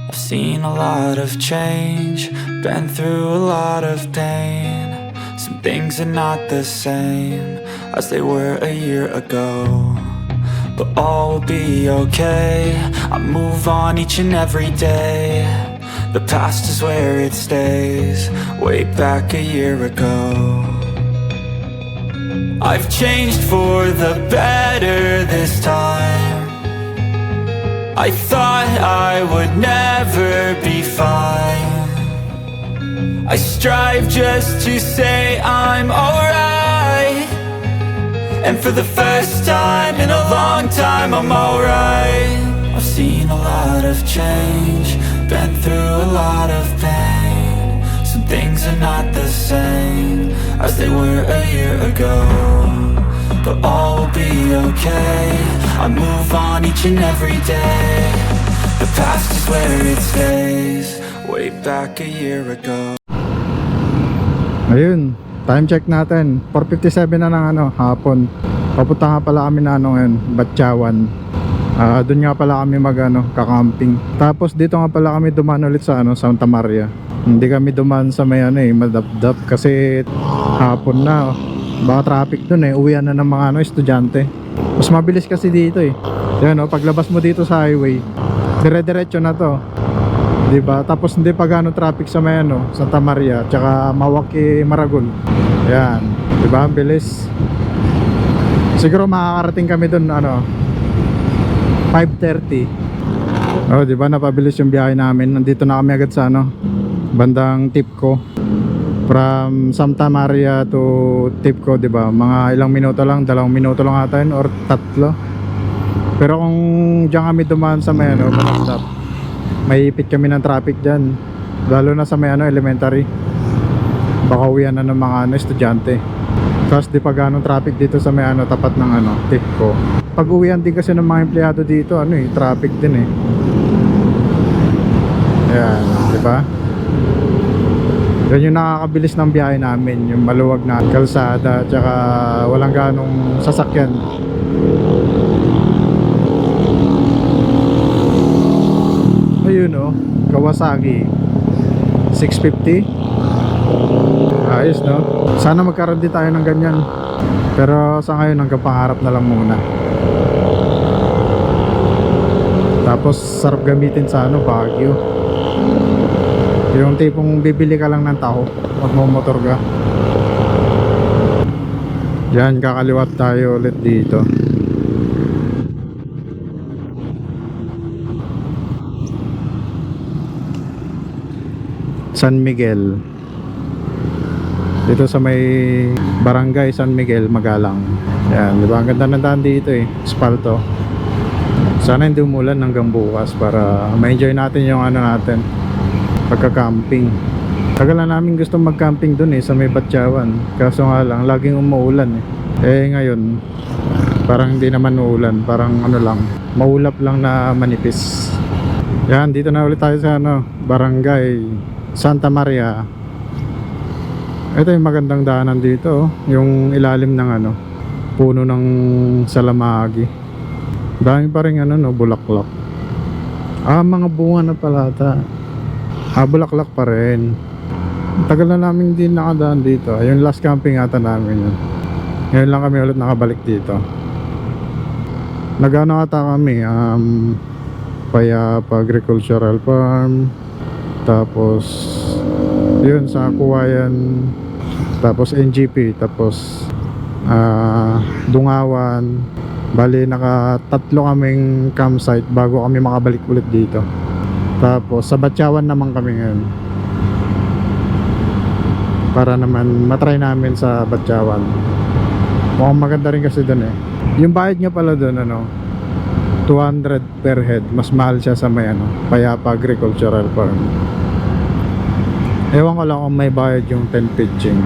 I've seen a lot of change, been through a lot of pain. Some things are not the same as they were a year ago, but all will be okay. I move on each and every day. The past is where it stays, way back a year ago. I've changed for the better this time. I thought I would never be fine. I strive just to say I'm alright, and for the first time in a long time I'm alright. I've seen a lot of change, been through a lot of pain. Some things are not the same as they were a year ago, but all will be okay. I move on each and every day. The past is where it stays, way back a year ago. Ayun, time check natin 4:57 na ng hapon. Papunta nga pala kami na ngayon, Batyawan. Doon nga pala kami kakamping. Tapos dito nga pala kami dumaan ulit sa Santa Maria. Hindi kami dumaan sa may madapdap kasi hapon na. Baka traffic dun uwian na ng mga estudyante. Mas mabilis kasi dito Yan paglabas mo dito sa highway, dire-diretso na to, diba? Tapos hindi pa gaano traffic sa may Santa Maria tsaka Mawaki, Maragol. Yan, diba? Ang bilis. Siguro makakarating kami dun 5:30. Diba? Napabilis yung biyahe namin. Nandito na kami agad sa bandang Tipco. From Santa Maria to Tipco, diba? Mga ilang minuto lang, 2 minuto lang ata yun, or 3. Pero kung diyan kami dumaan sa may Manasdap, may ipit kami ng traffic dyan, lalo na sa may elementary. Baka uwian na ng mga estudyante. Tapos di pa ganong traffic dito sa may tapat ng Tipco. Pag uwian din kasi ng mga empleyado dito, traffic din Ayan, diba? Yan yung nakakabilis ng biyahe namin, yung maluwag na kalsada tsaka walang ganong sasakyan. Ayun Kawasaki 650. Ayos sana magkaroon din tayo ng ganyan, pero sa ngayon hanggang pangarap na lang muna. Tapos sarap gamitin sa Baguio. Yung tipong bibili ka lang ng taho, magmumotor ka. Yan, kakaliwat tayo ulit dito. San Miguel. Dito sa may barangay San Miguel, Magalang. Yan, diba? Ang ganda ng daan dito Espalto. Sana hindi umulan hanggang bukas para ma-enjoy natin yung natin, pagka-camping. Tagal na namin gusto mag-camping dun sa may Batyawan. Kaso nga lang, laging umuulan ngayon, parang hindi naman uulan. Parang lang, maulap lang na manipis. Yan, dito na ulit tayo sa barangay Santa Maria. Ito yung magandang daanan dito yung ilalim ng puno ng salamagi. Dami pa rin bulaklak. Mga bunga na pala ata. Bulaklak pa rin. Tagal na namin din nakadaan dito. Yung last camping ata namin yun. Ngayon lang kami ulit nakabalik dito. Nagano ata kami Payapa Agricultural Farm, tapos yun sa Kuwayan, tapos NGP, tapos Dungawan. Bali naka-3 kaming campsite bago kami makabalik ulit dito. Tapos sa Batyawan naman kami ngayon, para naman matry namin sa Batyawan. Mukhang maganda rin kasi dun yung bayad nyo pala dun 200 per head. Mas mahal siya sa may Payapa Agricultural Farm. Ewan ko lang kung may bayad yung 10 pitching.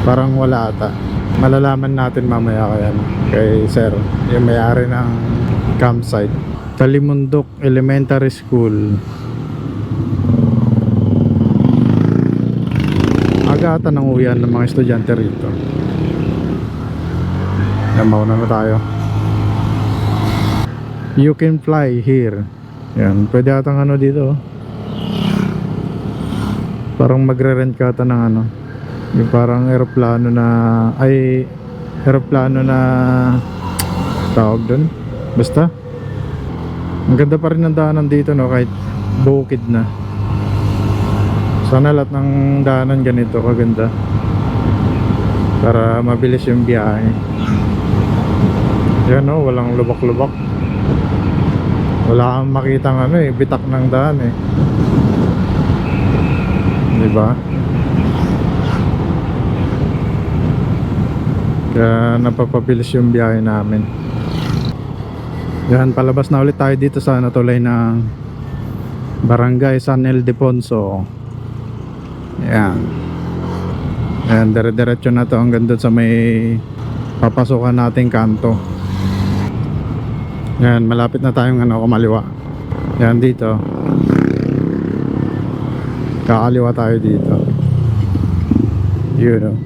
Parang wala ata. Malalaman natin mamaya kay sir, yung may-ari ng campsite. Talimundok Elementary School. Aga ata ng uwian ng mga estudyante rito. Mauna na tayo. You can fly here. Yan, pwede atang dito Parang magre-rent ka ata ng ano, yung parang eroplano na, ay, eroplano na tawag doon. Basta, ang ganda pa rin ng daanan dito, no, kahit bukid na. Sana lahat ng daanan ganito kaganda para mabilis yung biyahe. Yan, no, walang lubak-lubak. Wala kang makitang ano eh, bitak ng daan eh. Diba? Kaya napapabilis yung biyahe namin. Yan, palabas na ulit tayo dito sa tulay ng Barangay San Ildefonso. Yan. Yan, dire-diretso na to hanggang doon sa may papasukan nating kanto. Yan, malapit na tayong kumaliwa. Yan, dito kakaliwa tayo dito. Yun, oh.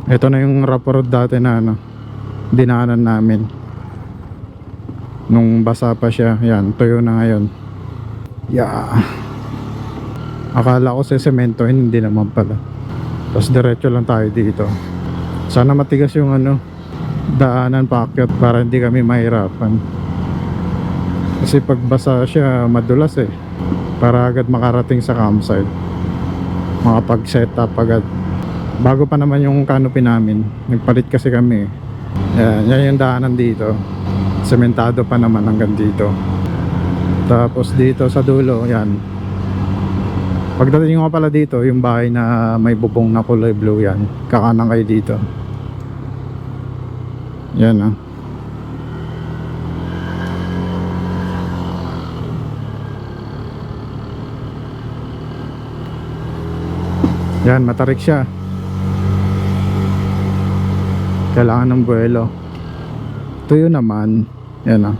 Ito na yung Raporood dati na dinaanan namin nung basa pa siya. Yan, tuyo na ngayon. Yeah. Akala ko sa semento, hindi naman pala. Tapos diretso lang tayo dito. Sana matigas yung daanan paakyat para hindi kami mahirapan. Kasi pag basa siya, madulas eh. Para agad makarating sa campsite. Makapag-set up agad. Bago pa naman yung canopy namin, nagpalit kasi kami. Yan yung daanan dito. Sementado pa naman hanggang dito. Tapos dito sa dulo, yan. Pagdating nga pala dito, yung bahay na may bubong na kulay blue, yan. Kakanan kayo dito. Yan, ah. Yan, matarik siya. Kailangan ng buwelo. Tuyo naman. Yan, ah.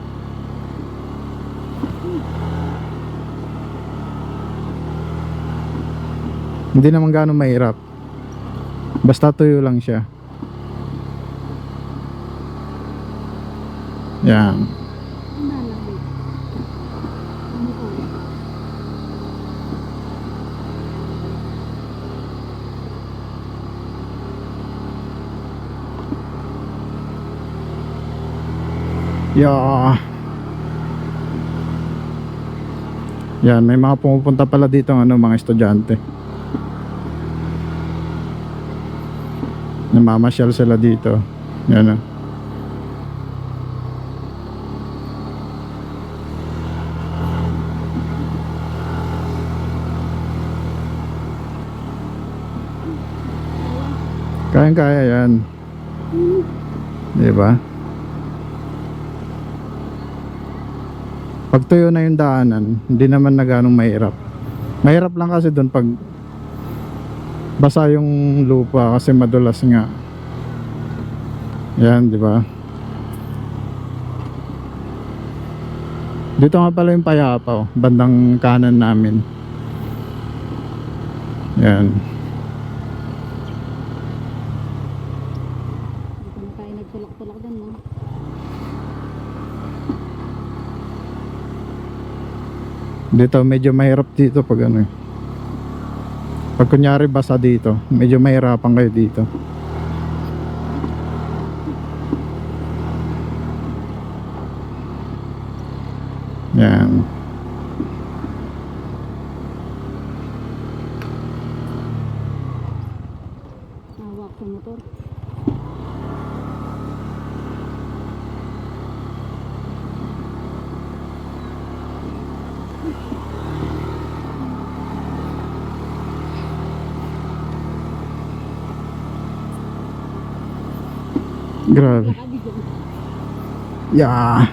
Hindi naman gaano mahirap. Basta tuyo lang siya. Yan. Yeah. Yan, may mga pumupunta pala dito mga estudyante. Namamasyal sila dito. Yan, ah. Kayang-kaya yan. Diba? Pag tuyo na yung daanan, hindi naman na ganong mahirap. Mahirap lang kasi doon pag basa yung lupa kasi madulas nga. Yan, di ba? Dito nga pala yung Payapa, bandang kanan namin. Yan. Hindi tayo nagtulak-tulak doon, no? Dito medyo mahirap dito pag pag kunyari basa dito, medyo mahirapan kayo dito. Yan. Hawak sa motor. Grabe. Yeah.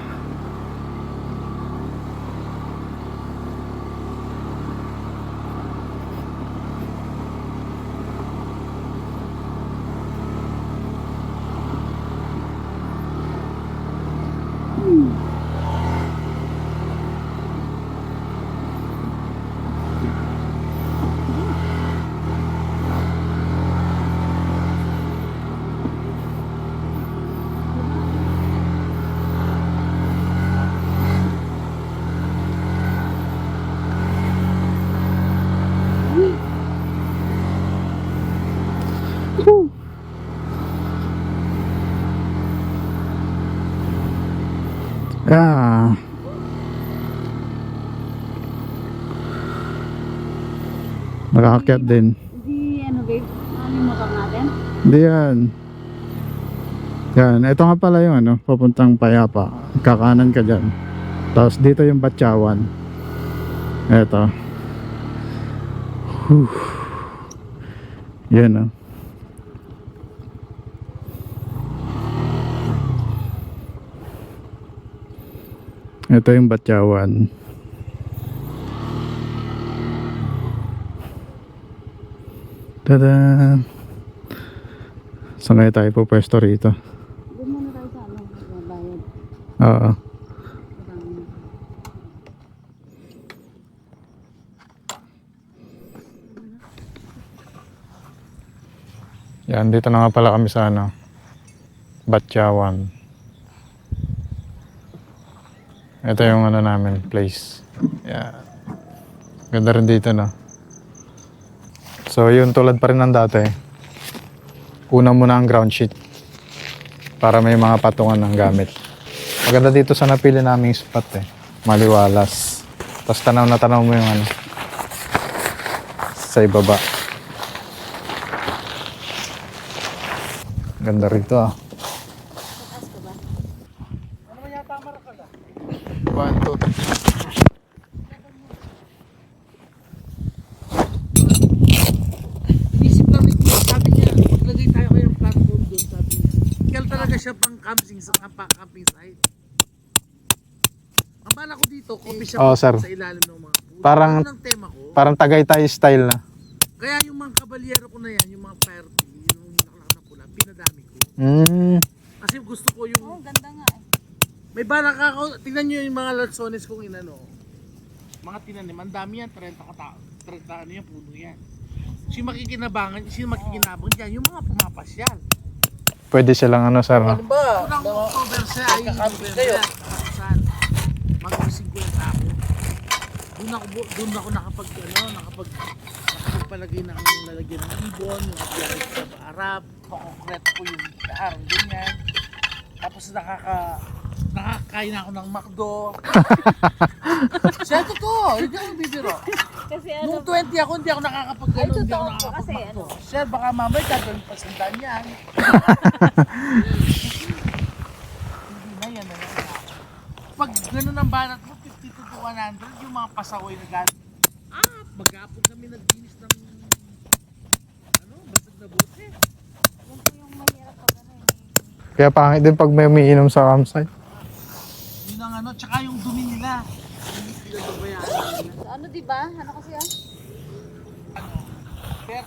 Whew. Ah. Nakakakyat din. Hindi, ano babe, ano yung motor natin? Hindi yan. Yan, ito nga pala yung ano, papuntang Payapa. Kakanan ka dyan. Tapos dito yung Batyawan. Ito. Whew. Yan, oh. Ito yung Batyawan. Tada! Saan kaya tayo po pwesto rito? Doon muna tayo sa ano, bayad. Oo. Yan, dito na nga pala kami sa ano, Batyawan. Ito yung ano namin, place. Yan. Ganda rin dito, no? So, yun, tulad pa rin ng dati. Una muna ang ground sheet para may mga patungan ng gamit. Maganda dito sa napili naming spot eh. Maliwalas. Tapos tanaw na tanaw mo yung ano, sa ibaba. Ganda rito ah. Taas ka ba? One, two. Isip lang ni Kuya, sabi niya, maglagay tayo kayong platform doon, sabi niya. Kaya talaga siya pang camping sa camping site. Ang bala ko dito, coffee shop Oo, sir. sa ilalim ng mga puno. Parang- Yun ang tema ko. Parang Tagaytay style na. Kaya yung mga kabalyero ko na yan, yung mga fire pit, yung nakalak na pula, pinadami ko. Kasi gusto ko Oo, yung, ganda nga eh. may balak ako, tingnan nyo yung mga lansones kong inano. Mga tinanim, ang dami yan, 30 ano yan, puno yan. Sino makikinabang dyan, yung mga pumapasyal. Pwede silang ano sir, no? Ba? Unang October siya, ay November. Saan? Mag-usig ko yung tapo. Doon ako nakapagpalagay ng lalagyan ng ibon, yung kapiyarin sa Arab, pakokret ko yung harang ganyan. Tapos nakakain ako ng McDo. Siya totoo, hindi ako bibiro. Kasi ano, Nung 20 ako, hindi ako nakakapag-gano, Ay, hindi ako totoo po kasi, nakakapag-McDo. Sir, baka mamay gagawin pa sandaan yan. Hindi na yan. Pag gano'n ang banat mo, 50 to 100, yung mga pasaway na galit. Maghapon kami naglinis ng basag na bote. yun po yung mahirap pag ano eh. Kaya pangit din pag may umiinom sa campsite. Yun ang tsaka yung dumi nila. Hindi sila babayaan nila. So, ano diba? Ano kasi ah? 30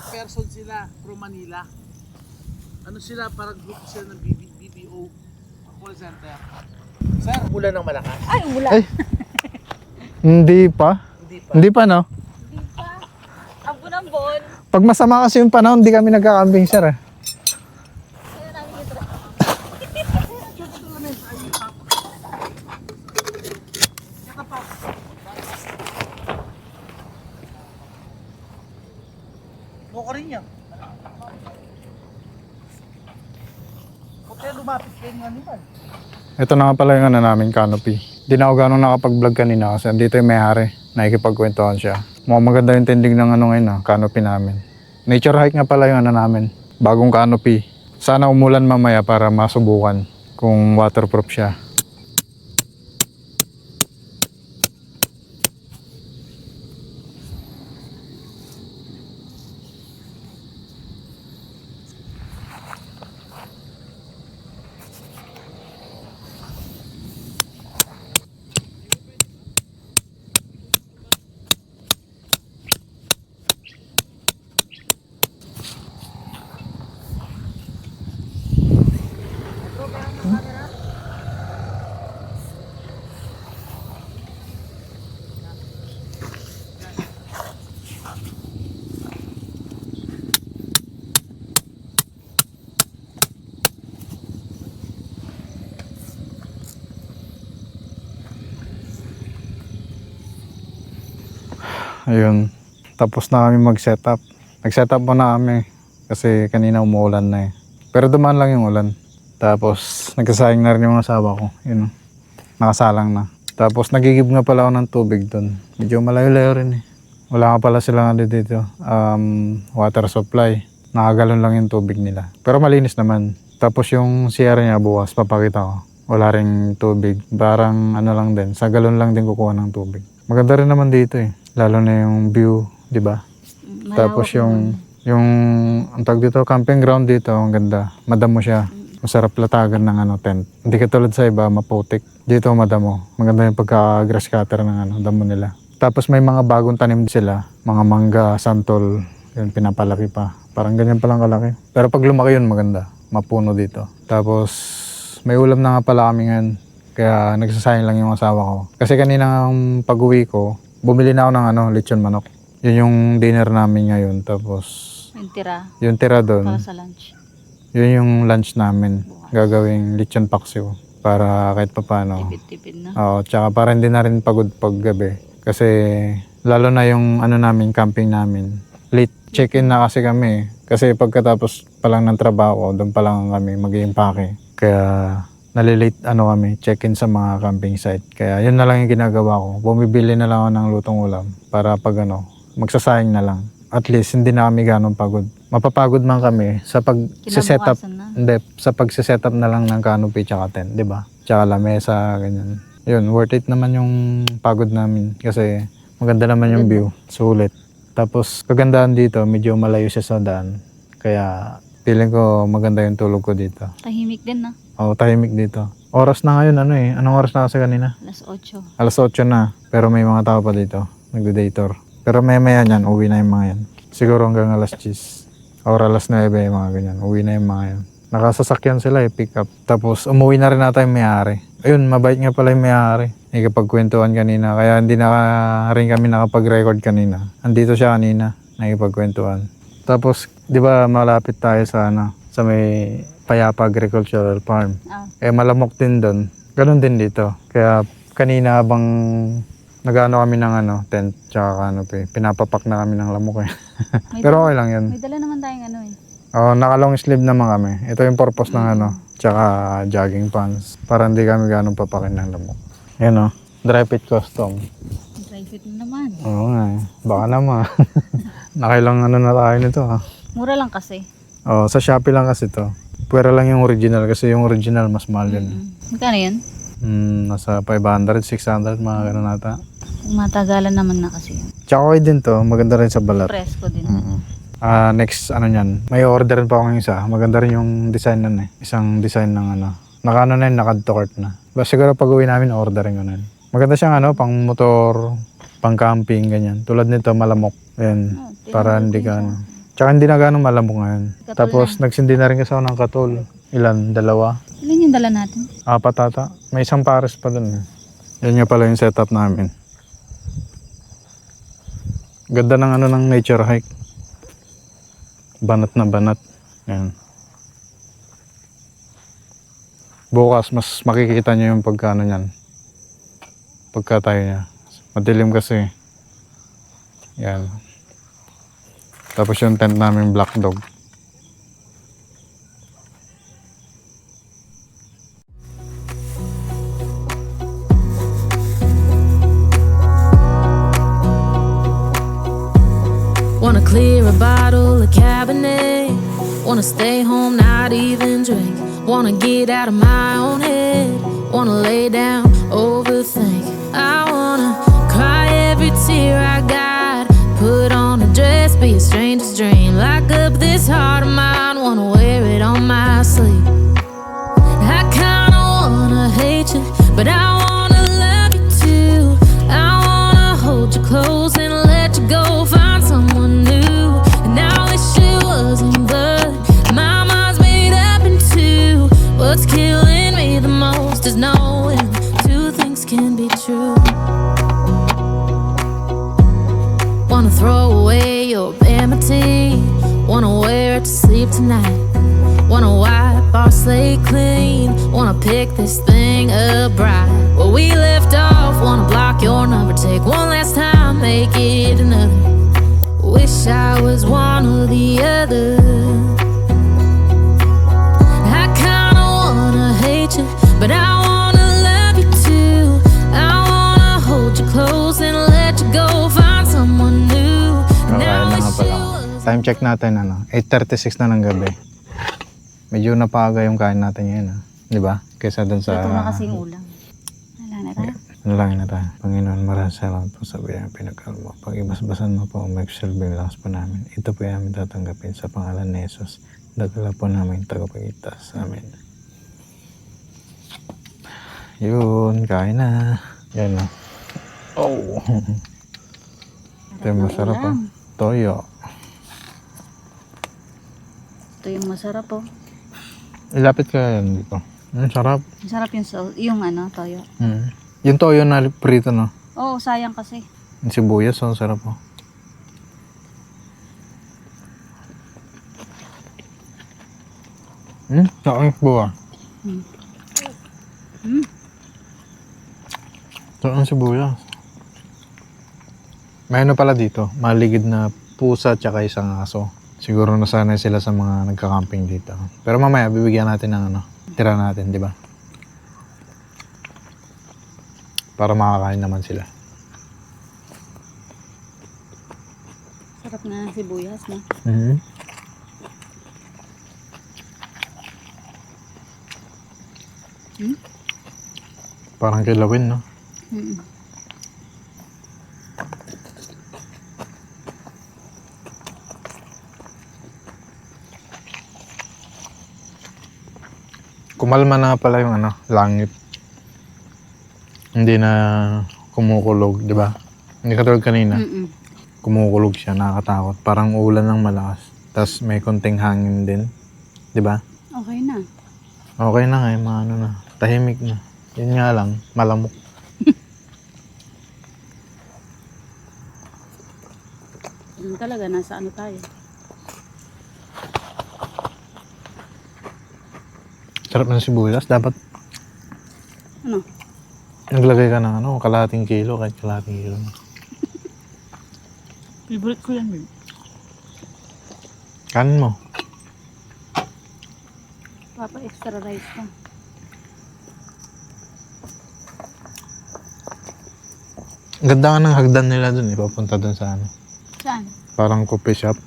person sila from Manila. Sila, parang group sila ng BPO call center. Sir, mula ng malakas? Ay, wala. Ay. Hindi pa. Hindi pa. Hindi pa, no? Hindi pa. Ambon-ambon. Pag masama kasi yung panahon, hindi kami nagka-camping sir eh. Kaya namin ito. Moko rin yan. Kaya lumapit kayo ng animal. Ito na nga pala yung ano namin, canopy. Di na ako ganong nakapag-vlog kanina kasi andito yung may-ari. Nakikipagkwentuhan siya. Mukhang maganda yung tinding ng ano ngayon, canopy namin. Nature hike nga pala yung ano namin. Bagong canopy. Sana umulan mamaya para masubukan kung waterproof siya. Ayun. Tapos na kami mag-setup. Nag-setup muna kami. Kasi kanina umuulan na eh. Pero dumaan lang yung ulan. Tapos nagkasayang na rin yung asawa ko. Yun, nakasalang na. Tapos nagigib nga pala ako ng tubig doon. Medyo malayo-layo rin eh. Wala nga pala silang ano dito, water supply. Nakagalon lang yung tubig nila. Pero malinis naman. Tapos yung CR niya bukas, papakita ko. Wala ring tubig. Parang ano lang din, sa galon lang din kukuha ng tubig. Maganda rin naman dito eh. Lalo na yung view, di ba? Tapos yung ang tawag dito, camping ground dito, ang ganda. Madamo siya. Masarap latagan ng ano, tent. Hindi katulad sa iba, maputik. Dito madamo. Maganda yung pagka-grass cutter ng ano, damo nila. Tapos may mga bagong tanim sila. Mga mangga, santol. Yun, pinapalaki pa. Parang ganyan palang kalaki. Pero pag lumaki yun, maganda. Mapuno dito. Tapos may ulam na nga pala kami ngayon. Kaya nagsasayang lang yung asawa ko. Kasi kanina pag-uwi ko, bumili na ako ng ano, lechon manok. Yun yung dinner namin ngayon. Tapos Yung tira. doon. Para sa lunch. Yun yung lunch namin. Gagawing lechon paksiw. Para kahit papaano. Tipid-tipid na. Oo, tsaka para hindi na rin pagod paggabi. Kasi lalo na yung ano namin, camping namin. Late check-in na kasi kami. Kasi pagkatapos pa lang ng trabaho, doon pa lang kami mag-iimpake. Kaya nalilate kami, check-in sa mga camping site. Kaya yun na lang yung ginagawa ko. Bumibili na lang ako ng lutong ulam para pag magsasayang na lang. At least hindi na kami ganong pagod. Mapapagod man kami sa pag-setup. Kinabukasan na. Hindi, sa pag-setup na lang ng canopy tsaka tent, di ba? Tsaka lamesa, ganyan. Yun, worth it naman yung pagod namin kasi maganda naman yung view. Sulit. Tapos kagandahan dito, medyo malayo siya sa daan. Kaya feeling ko maganda yung tulog ko dito. Tahimik din na. Oo, tahimik dito. Oras na ngayon, Anong oras na kasi kanina? Alas 8. Alas 8 na. Pero may mga tao pa dito. Nagdo-dator. Pero maya yan, uwi na yung mga yan. Siguro hanggang alas 10. Or alas 9, yung mga ganyan. Uwi na yung mga yan. Nakasasakyan sila pick up. Tapos umuwi na rin natin yung may-ari. Ayun, mabait nga pala yung may-ari. Nakipagkwentuhan kanina. Kaya hindi na rin kami nakapag-record kanina. Andito siya kanina. Nakipagkwentuhan. Tapos, di ba malapit tayo sa sa may Payapa Agricultural Farm. Malamok din doon. Ganon din dito. Kaya kanina habang nag-ano kami ng tent, tsaka pinapapak na kami ng lamok eh. Pero okay lang yun. May dala naman tayong Naka-long sleeve naman kami. Ito yung purpose ng tsaka jogging pants. Para hindi kami ganong papakin ng lamok. Yan dry fit custom. Dry fit na naman. Oo nga baka naman. Nakailang na tayo nito Mura lang kasi. Sa Shopee lang kasi to. Pwera lang yung original kasi yung original mas mahal yun. Magkano yan? Nasa 500, 600, mga ganun nata. Matagalan naman na kasi yun. Tsaka okay din to. Maganda rin sa balat. Presko din. Next, niyan. May order pa akong isa. Maganda rin yung design nun eh. Isang design ng Naka na yun, naka-tort na. Siguro pag uwi namin, ordering ko na yun. Maganda siyang pang motor, pang camping, ganyan. Tulad nito, malamok. Ayan, para hindi ka Tsaka hindi na ganong malamok ngayon. Tapos nagsindi na rin kasi ako ng katol. Ilan? 2? Ilan yung dala natin? 4 ata. May isang pares pa dun. Yan nga pala yung setup namin. Ganda ng ng nature hike. Banat na banat. Yan. Bukas mas makikita nyo yung pagkano nyan. Pagkatayo niya. Madilim kasi. Yan. Tapos yung tent namin Black Dog. Wanna clear a bottle of Cabernet. Wanna stay home, not even drink. Wanna get out of my own head. Wanna lay down, overthink. I wanna cry every tear I got. Put on a dress, be a stranger's dream. Lock up this heart of mine, wanna wear it on my sleeve. I kinda wanna hate you, but I wanna love you too. I wanna hold you close and let you go, find someone new. And I wish it wasn't, but my mind's made up in two. What's killing me the most is knowing two things can be true. Wanna throw away your vanity. Wanna wear it to sleep tonight. Wanna wipe our slate clean. Wanna pick this thing up right where we left off. Wanna block your number, take one last time, make it another. Wish I was one or the other. I kinda wanna hate you, but I wanna love you too. I wanna hold you close and let you go, find someone new. Kakain Now na nga wish pala. you was Time check natin 8:36 na ng gabi. Medyo napaga yung kain natin ngayon, di ba? Kaysa dun sa... Ito na kasi yung ulam. Wala na tayo. Nalangin na tayo. Panginoon, maraming salamat po sa biyayang pinagkal mo. Pag-ibasbasan mo po, magsilbing lakas po namin. Ito po yung aming tatanggapin sa pangalan ni Jesus. Dagala po namin tagapagligtas. Amen. Yun, kain na. Yan na. Oh! Ito yung masarap po. Toyo. Ito yung masarap po. Ilapit ka yan dito. Sarap. Masarap yung toyo. Yung toyo na prito, no? Oo, sayang kasi. Yung sibuyas, oh, sarap po. Saan buwa? Saan sibuyas? May ano pala dito, maligid na pusa tsaka isang aso. Siguro nasanay sila sa mga nagka-camping dito. Pero mamaya, bibigyan natin ng tira natin, di ba? Para makakain naman sila. Sarap na sibuyas, no? Parang kilawin, no? Kumalma na pala yung langit. Hindi na kumukulog, di ba? Hindi katulad kanina. Kumukulog siya, nakakatakot. Parang ulan ng malakas. Tapos may konting hangin din. Di ba? Okay na. Okay na nga, maano na. Tahimik na. Yun nga lang, malamok. Yun talaga, nasa tayo. Sarap ng sibuyas. Dapat Ano? naglagay ka ng kalahating kilo, kahit kalahating kilo. Favorite ko yan, babe. Kanin mo. Papa, extra rice ka. Ganda nga ng hagdan nila dun papunta dun sa Saan? parang coffee shop.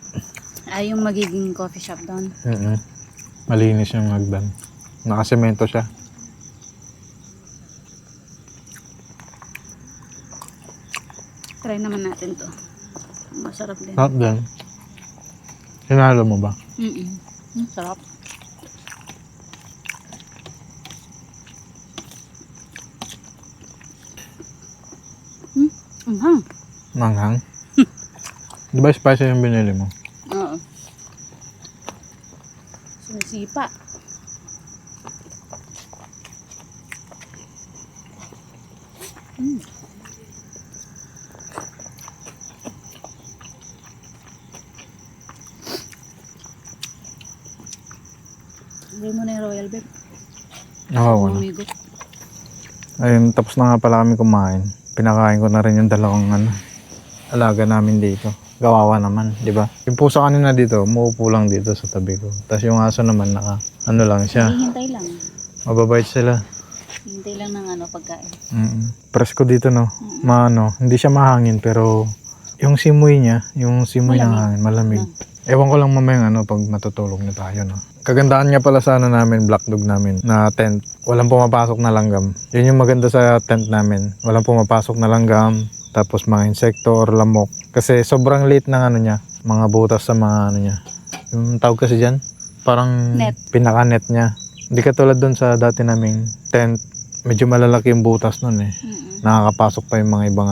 Ay, yung magiging coffee shop doon. Malinis yung hagdan. Nakasemento siya. Try naman natin to. Masarap din. Sarap din. Hinalo mo ba? Sarap. Manghang? Di ba spicy yung binili mo? Oo. Sumisipa. Hindi mo na yung royal, babe. Oo, Umigot. Ayun, tapos na nga pala kami kumain. Pinakain ko na rin yung dalawang alaga namin dito. Gawawa naman, di ba? Yung pusa kanina dito, umuupo lang dito sa tabi ko. Tapos yung aso naman, lang siya. Hihintay lang. Mababait sila. Hihintay lang ng pagkain. Presko dito, no? Hindi siya mahangin, pero yung simoy niya, yung simoy ng hangin, malamig. Ewan ko lang mamaya pag matutulog na tayo, no? Kagandahan niya pala sa namin, black dog namin, na tent. Walang pumapasok na langgam. Yun yung maganda sa tent namin. Walang pumapasok na langgam, tapos mga insekto or lamok. Kasi sobrang liit ng niya, mga butas sa mga niya. Yung tawag kasi dyan, parang Net. pinaka-net niya. Hindi katulad dun sa dati naming tent, medyo malalaki yung butas nun eh. Nakakapasok pa yung mga ibang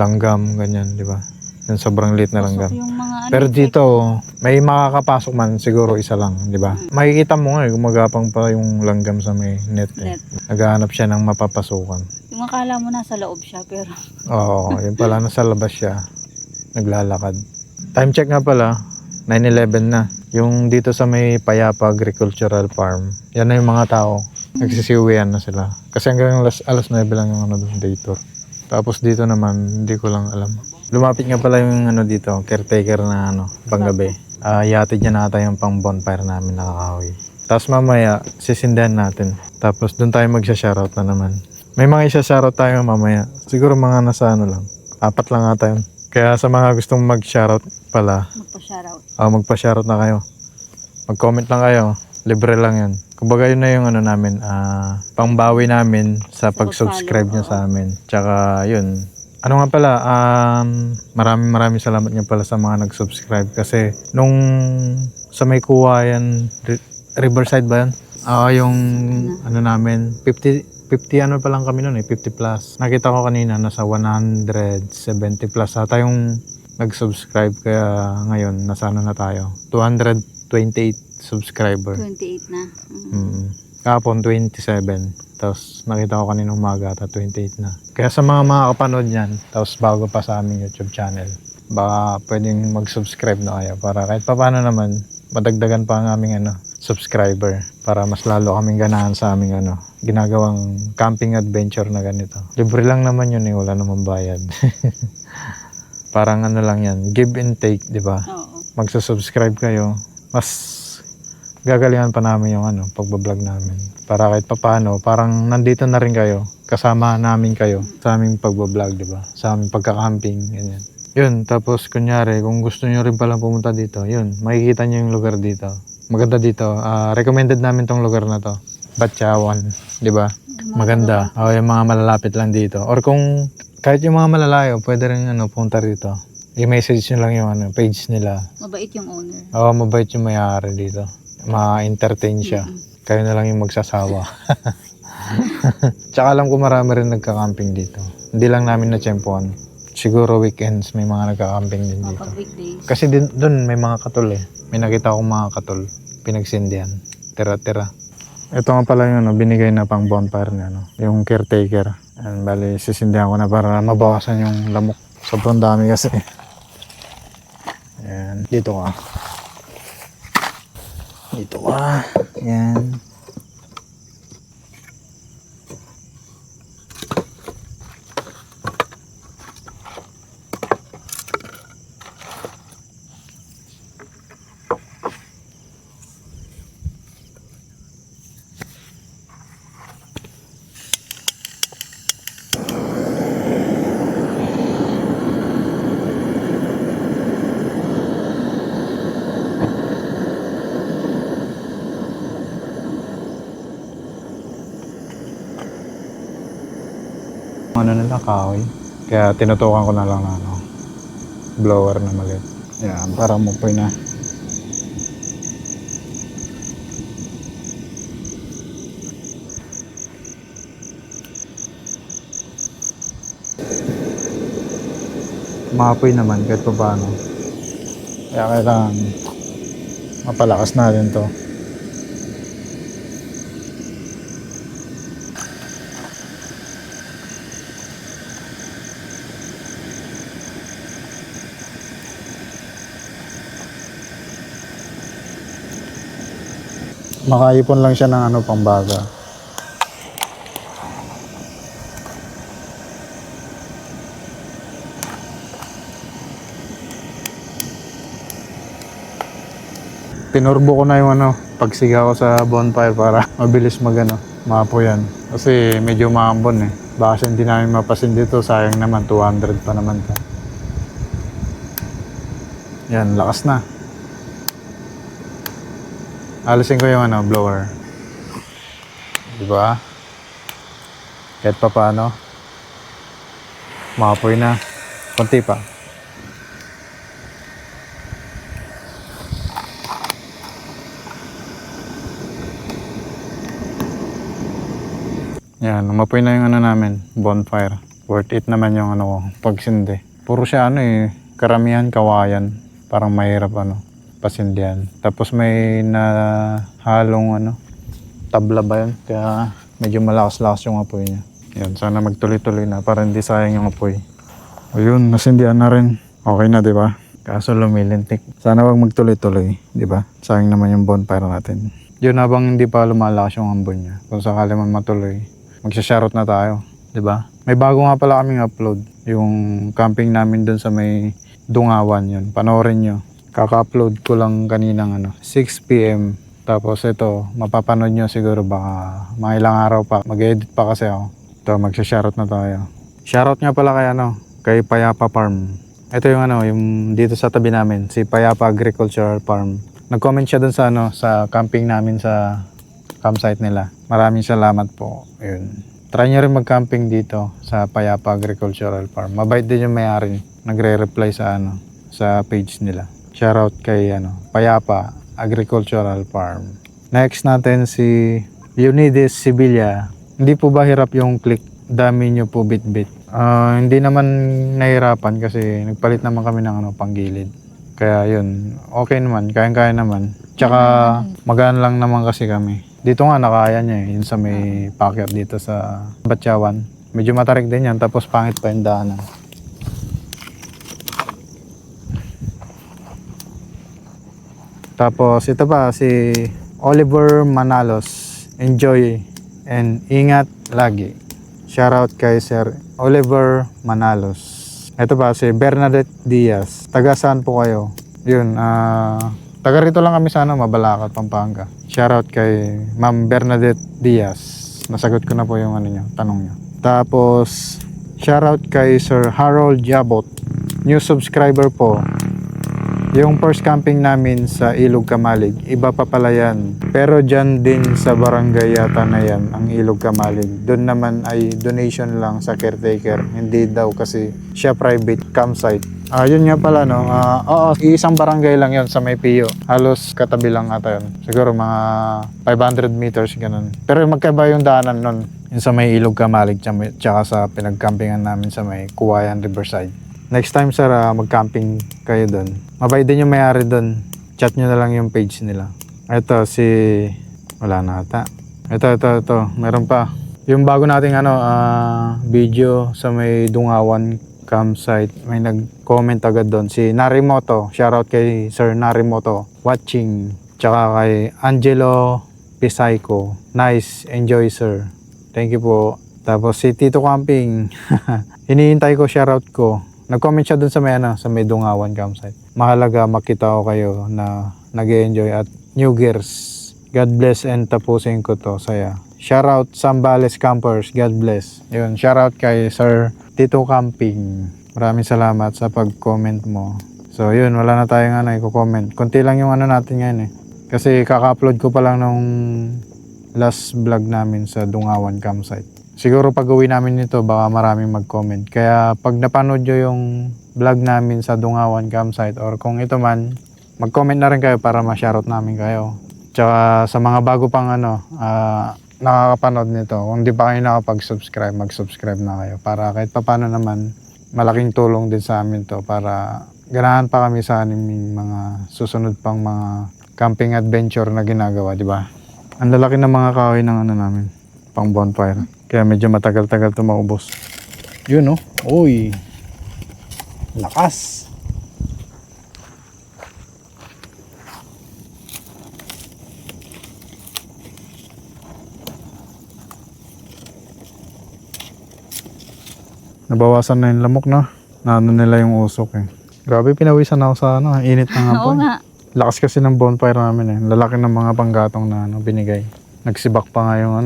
langgam, ganyan, di ba? Yung sobrang liit na langgam. Yung mga Pero dito, may makakapasok man, siguro isa lang, di ba? Makikita mo nga, gumagapang pa yung langgam sa may net eh. Naghahanap siya ng mapapasukan. Yung akala mo nasa loob siya, pero Oo, yun pala, nasa labas siya. Naglalakad. Time check nga pala, 9:11 na. Yung dito sa may Payapa Agricultural Farm, yan na yung mga tao. Nagsisiuwian na sila. Kasi hanggang alas 9 lang yung doon, day tour. Tapos dito naman, hindi ko lang alam. Lumapit nga pala yung ano dito, caretaker na ano, panggabi. Yatid niya nata yung pang bonfire namin na kakahoy. Tapos mamaya, sisindahan natin. Tapos doon tayo magsha-shoutout na naman. May mga isa-shoutout tayo mamaya. Siguro mga nasa ano lang. 4 lang ata yun. Kaya sa mga gustong mag-shoutout pala, Magpa-shoutout. magpa-shoutout na kayo. Mag-comment lang kayo. Libre lang yun. Kumbaga yun na yung ano namin, pangbawi namin sa pag-subscribe nyo sa amin. Tsaka yun. Ano nga pala, maraming salamat nga pala sa mga nag-subscribe. Kasi nung sa may Kuwayan, Riverside ba yun? Yung ano namin, 50 ano pa lang kami noon 50 plus. Nakita ko kanina nasa 170 plus ata yung nag-subscribe, kaya ngayon nasa ano na tayo, 228 subscriber. 28 na. Kahapon 27. Tapos nakita ko kanina umaga ata 28 na. Kaya sa mga makakapanood niyan, tapos bago pa sa aming YouTube channel, baka pwedeng mag-subscribe na kayo para kahit paano naman madagdagan pa ang aming subscriber, para mas lalo kaming ganahan sa aming ginagawang camping adventure na ganito. Libre lang naman yun wala namang bayad. Parang ano lang yan, give and take, di ba? Oo. Magsa-subscribe kayo, mas gagalingan pa namin yung pagbablog namin. Para kahit papaano, parang nandito na rin kayo, kasama namin kayo sa aming pagbablog, di ba? Sa aming pagka-camping, ganyan. Yun, tapos kunyari, kung gusto nyo rin palang pumunta dito, yun, makikita nyo yung lugar dito. Maganda dito. Recommended namin tong lugar na to. Batyawan, di ba? Maganda. Yung mga malalapit lang dito. Or kung kahit yung mga malalayo, pwede rin punta rito. I-message nyo lang yung page nila. Mabait yung owner. Mabait yung may-ari dito. Ma-entertain siya. Kayo na lang yung magsasawa. Tsaka alam ko marami rin nagka-camping dito. Hindi lang namin na-tsempuan. Siguro weekends may mga nagka-camping din dito. Pag weekdays. Kasi doon may mga katol May nakita akong mga katol. Pinagsindihan. Tira-tira. Ito nga pala yung binigay na pang bonfire niya. Yung caretaker. And bali, sisindihan ko na para mabawasan yung lamok. Sobrang dami kasi. Ayan. Dito ka. Dito ka. Ayan. Ano nila, kahoy. Kaya tinutukan ko na lang na blower na maliit. Yan, para mupoy na. Mapoy naman kahit pa paano. Kaya kailangan mapalakas natin to. Makaipon lang siya ng pambaga. Tinurbo ko na yung pagsiga ko sa bonfire para mabilis maapoy yan. Kasi medyo maambon Baka hindi namin mapasin dito, sayang naman, 200 pa naman to. Yan, lakas na. Alisin ko yung blower. Diba? Kahit pa paano. Maapoy na. Konti pa. Yan, umapoy na yung namin, bonfire. Worth it naman yung pagsindi. Puro siya karamihan kawayan. Parang mahirap pasindihan. Tapos may halong tabla ba yun? Kaya medyo malakas-lakas yung apoy niya. Yan, sana magtuloy-tuloy na para hindi sayang yung apoy. Ayun, nasindihan na rin. Okay na, di ba? Kaso lumilintik. Sana wag magtuloy-tuloy, di ba? Sayang naman yung bonfire natin. Yun, habang hindi pa lumalakas yung ambon niya. Kung sakali man matuloy, magsha-shoutout na tayo, di ba? May bago nga pala kaming upload. yung camping namin dun sa may Dungawan yun. Panoorin nyo. Kaka-upload ko lang kaninang 6 p.m. Tapos ito, mapapanood nyo siguro baka mga ilang araw pa. Mag-edit pa kasi ako. Ito, magsha-shoutout na tayo. Shoutout nga pala kay Payapa Farm. Ito yung yung dito sa tabi namin, si Payapa Agricultural Farm. Nag-comment siya dun sa camping namin sa campsite nila. Maraming salamat po. Ayun. Try nyo rin mag-camping dito sa Payapa Agricultural Farm. Mabait din yung may-ari. Nagre-reply sa page nila. Shoutout kay Payapa Agricultural Farm. Next natin si Leonidas Sibilia. Hindi po ba hirap yung click? Dami nyo po bit-bit. Hindi naman nahirapan kasi nagpalit naman kami ng panggilid. Kaya yun, okay naman, kayang-kaya naman. Tsaka magaan lang naman kasi kami. Dito nga nakaya niya yun sa may packet dito sa Batyawan. Medyo matarik din yan, tapos pangit pa yung daanan. Tapos ito pa si Oliver Manalos. Enjoy and ingat lagi. Shoutout kay Sir Oliver Manalos. Ito pa si Bernadette Diaz. Taga saan po kayo? Yun, taga rito lang kami sa Mabalacat, Pampanga. Shoutout kay Ma'am Bernadette Diaz. Nasagot ko na po yung tanong niyo. Tapos shoutout kay Sir Harold Jabot. New subscriber po. Yung first camping namin sa Ilog Kamalig, iba pa pala yan. Pero dyan din sa barangay yata na yan, ang Ilog Kamalig. Doon naman ay donation lang sa caretaker. Hindi daw kasi siya private campsite. Yun nga pala oo, isang barangay lang yon sa may Pio. Halos katabi lang ata yun. Siguro mga 500 meters ganun. Pero magkaiba yung daanan nun. Yung sa may Ilog Kamalig tsaka sa pinagcampingan namin sa may Kuwayan Riverside. Next time sir, mag-camping kayo doon. Mabait din yung may-ari doon. Chat nyo na lang yung page nila. Ito wala na ata. Ito. Meron pa. Yung bago nating video sa may Dungawan campsite. May nag-comment agad doon. Si Narimoto. Shoutout kay Sir Narimoto. Watching. Tsaka kay Angelo Pisayco. Nice. Enjoy sir. Thank you po. Tapos si Tito Camping. Hinihintay ko, shoutout ko. Nag-comment siya dun sa may Dungawan campsite. Mahalaga makita ko kayo na nag-enjoy at New Gears. God bless and tapusin ko to saya. Shoutout Sambales Campers. God bless. Yun, shoutout kay Sir Tito Camping. Maraming salamat sa pag-comment mo. So yun, wala na tayong i-comment. Kunti lang yung natin ngayon eh. Kasi kaka-upload ko pa lang nung last vlog namin sa Dungawan campsite. Siguro pag uwi namin nito, baka maraming mag-comment. Kaya pag napanood nyo yung vlog namin sa Dungawan campsite or kung ito man, mag-comment na rin kayo para ma-shoutout namin kayo. Tsaka sa mga bago pang nakakapanood nito, kung di pa kayo nakapag-subscribe, mag-subscribe na kayo. Para kahit papano naman, malaking tulong din sa amin to para ganahan pa kami sa aming mga susunod pang mga camping adventure na ginagawa, di ba? Ang lalaki ng mga kahoy ng namin, pang bonfire. Kaya medyo matagal-tagal ito maubos. Yun Uy. Lakas. Nabawasan na yung lamok Naano nila yung usok eh. Grabe, pinawisan ako sa init na nga po. Oo nga. Lakas kasi ng bonfire namin eh. Lalaki ng mga panggatong na binigay. Nagsibak pa nga yung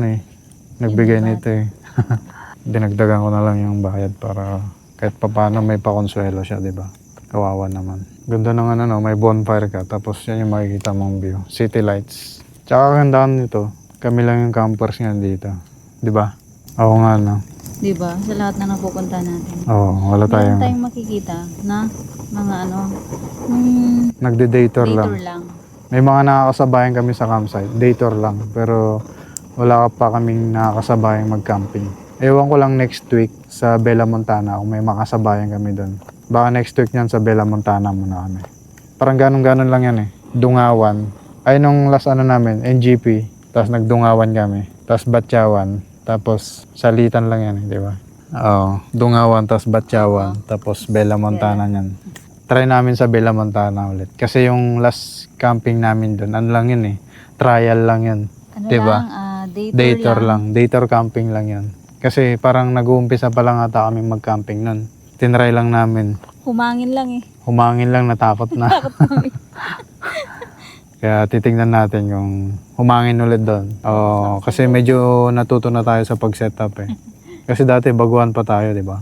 nagbigay nito eh. Dinagdagan ko na lang yung bayad para kahit papaano may pakonsuelo siya, di ba? Kawawa naman. Ganda ng may bonfire ka, tapos yan yung makikita mong view. City lights. Tsaka kagandahan nito, kami lang yung campers nga dito. Di ba? Oo nga Di ba? Sa lahat na napupunta natin. Oo, wala Meron tayong tayong makikita na mga nagde-dator lang. dator lang. May mga nakakasabayan kami sa campsite, dator lang. Pero wala pa kaming nakakasabayang mag-camping. Ewan ko lang next week sa Bella Montana kung may makasabayan kami doon. Baka next week niyan sa Bella Montana muna kami. Parang ganun-ganun lang yan eh. Dungawan. Ay nung last namin, NGP. Tapos nagdungawan kami. Tapos Batyawan. Tapos salitan lang yan eh, di ba? Oo. Dungawan, tapos Batyawan. Tapos Bella Montana yan. Try namin sa Bella Montana ulit. Kasi yung last camping namin doon, lang yun eh. Trial lang yun. Diba? Dator lang. Dator camping lang yan. Kasi parang nag-uumpisa pa lang ata kami mag-camping nun. Tinry lang namin. Humangin lang eh. Humangin lang, natakot na. Kaya titingnan natin yung humangin ulit doon. Oo, kasi medyo natuto na tayo sa pag-setup eh. Kasi dati baguhan pa tayo, di ba?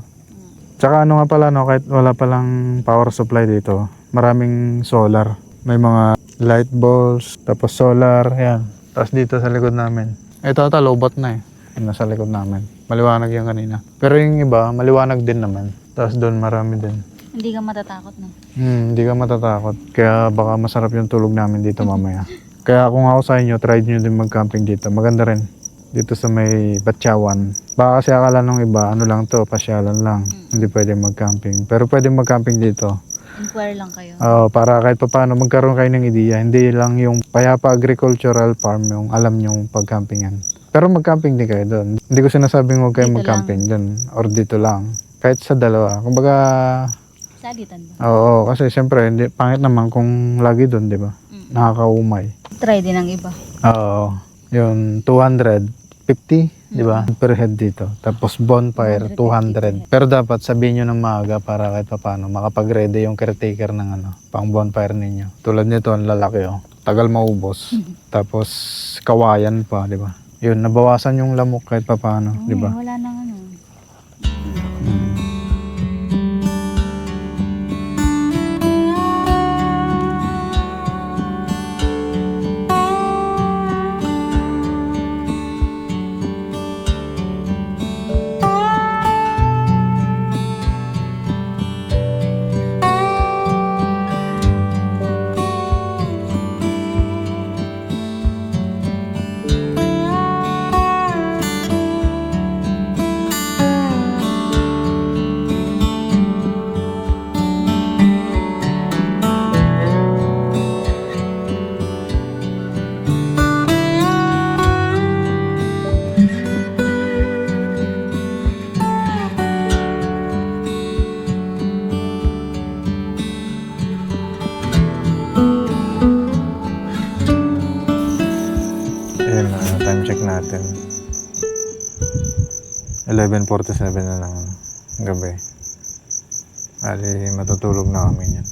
Tsaka ano nga pala, no, kahit wala palang power supply dito, maraming solar. May mga light bulbs, tapos solar, yan. Tapos dito sa likod namin. Ito ata, lowbat na eh. Yung nasa likod namin. Maliwanag yan kanina. Pero yung iba, maliwanag din naman. Tapos doon marami din. Hindi ka matatakot no? Hindi ka matatakot. Kaya baka masarap yung tulog namin dito mamaya. Kaya kung ako sa inyo, try nyo din mag-camping dito. Maganda rin. Dito sa may Batyawan. Baka kasi akala nung iba, ano lang to, pasyalan lang. Hindi pwede mag-camping. Pero pwede mag-camping dito. Inquire lang kayo. Para kahit paano magkaroon kayo ng ideya. Hindi lang yung Payapa Agricultural Farm yung alam nyong pag-campingan. Pero mag-camping din kayo doon. Hindi ko sinasabing huwag kayo Dito mag-camping doon. Or dito lang. Kahit sa dalawa. Kumbaga, Salitan ba? oo, kasi siyempre, hindi, pangit naman kung lagi doon, di ba? Nakakaumay. Try din ang iba. Oo. Yun, 250, di ba? Per head dito. Tapos bonfire, 200. Pero dapat sabihin nyo ng maaga para kahit paano makapag-ready yung caretaker ng pang bonfire ninyo. Tulad nito, ang lalaki oh. Tagal maubos. Tapos kawayan pa, di ba? Yun, nabawasan yung lamok kahit paano, di ba? Wala nang ano. Ayun, time check natin. 11:47 na ng gabi. Ali, matutulog na kami yan.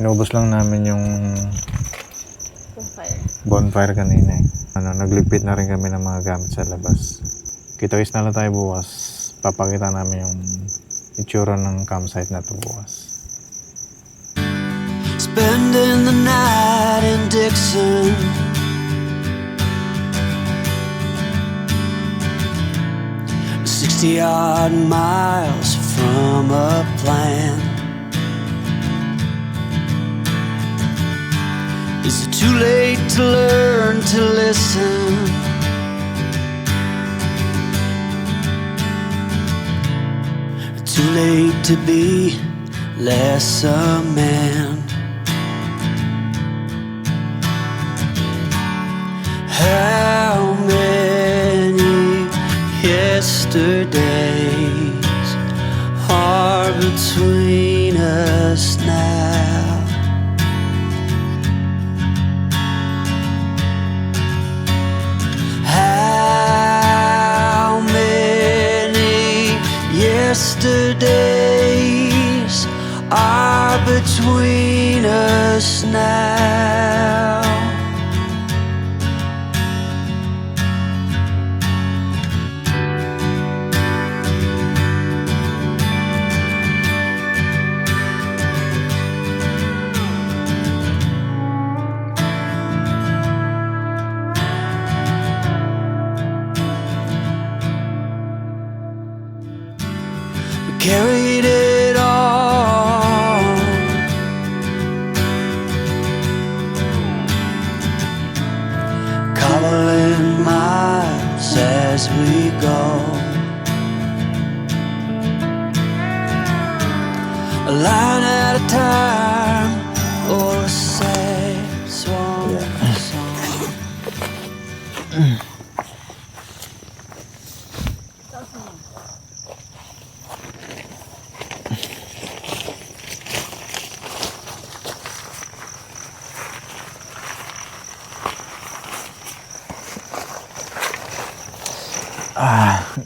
Inubos lang namin yung bonfire kanina eh. Nagligpit na rin kami ng mga gamit sa labas. Kita-kits na lang tayo bukas. Papakita namin yung itsura ng campsite na to bukas. Spending the night in Dixon, 60-odd miles from a plan. Is it too late to learn to listen? Too late to be less a man? How many yesterdays are between us now? How many yesterdays are between us now? Carried it on, cobbling miles as we go, a line at a time, or a sad swan song.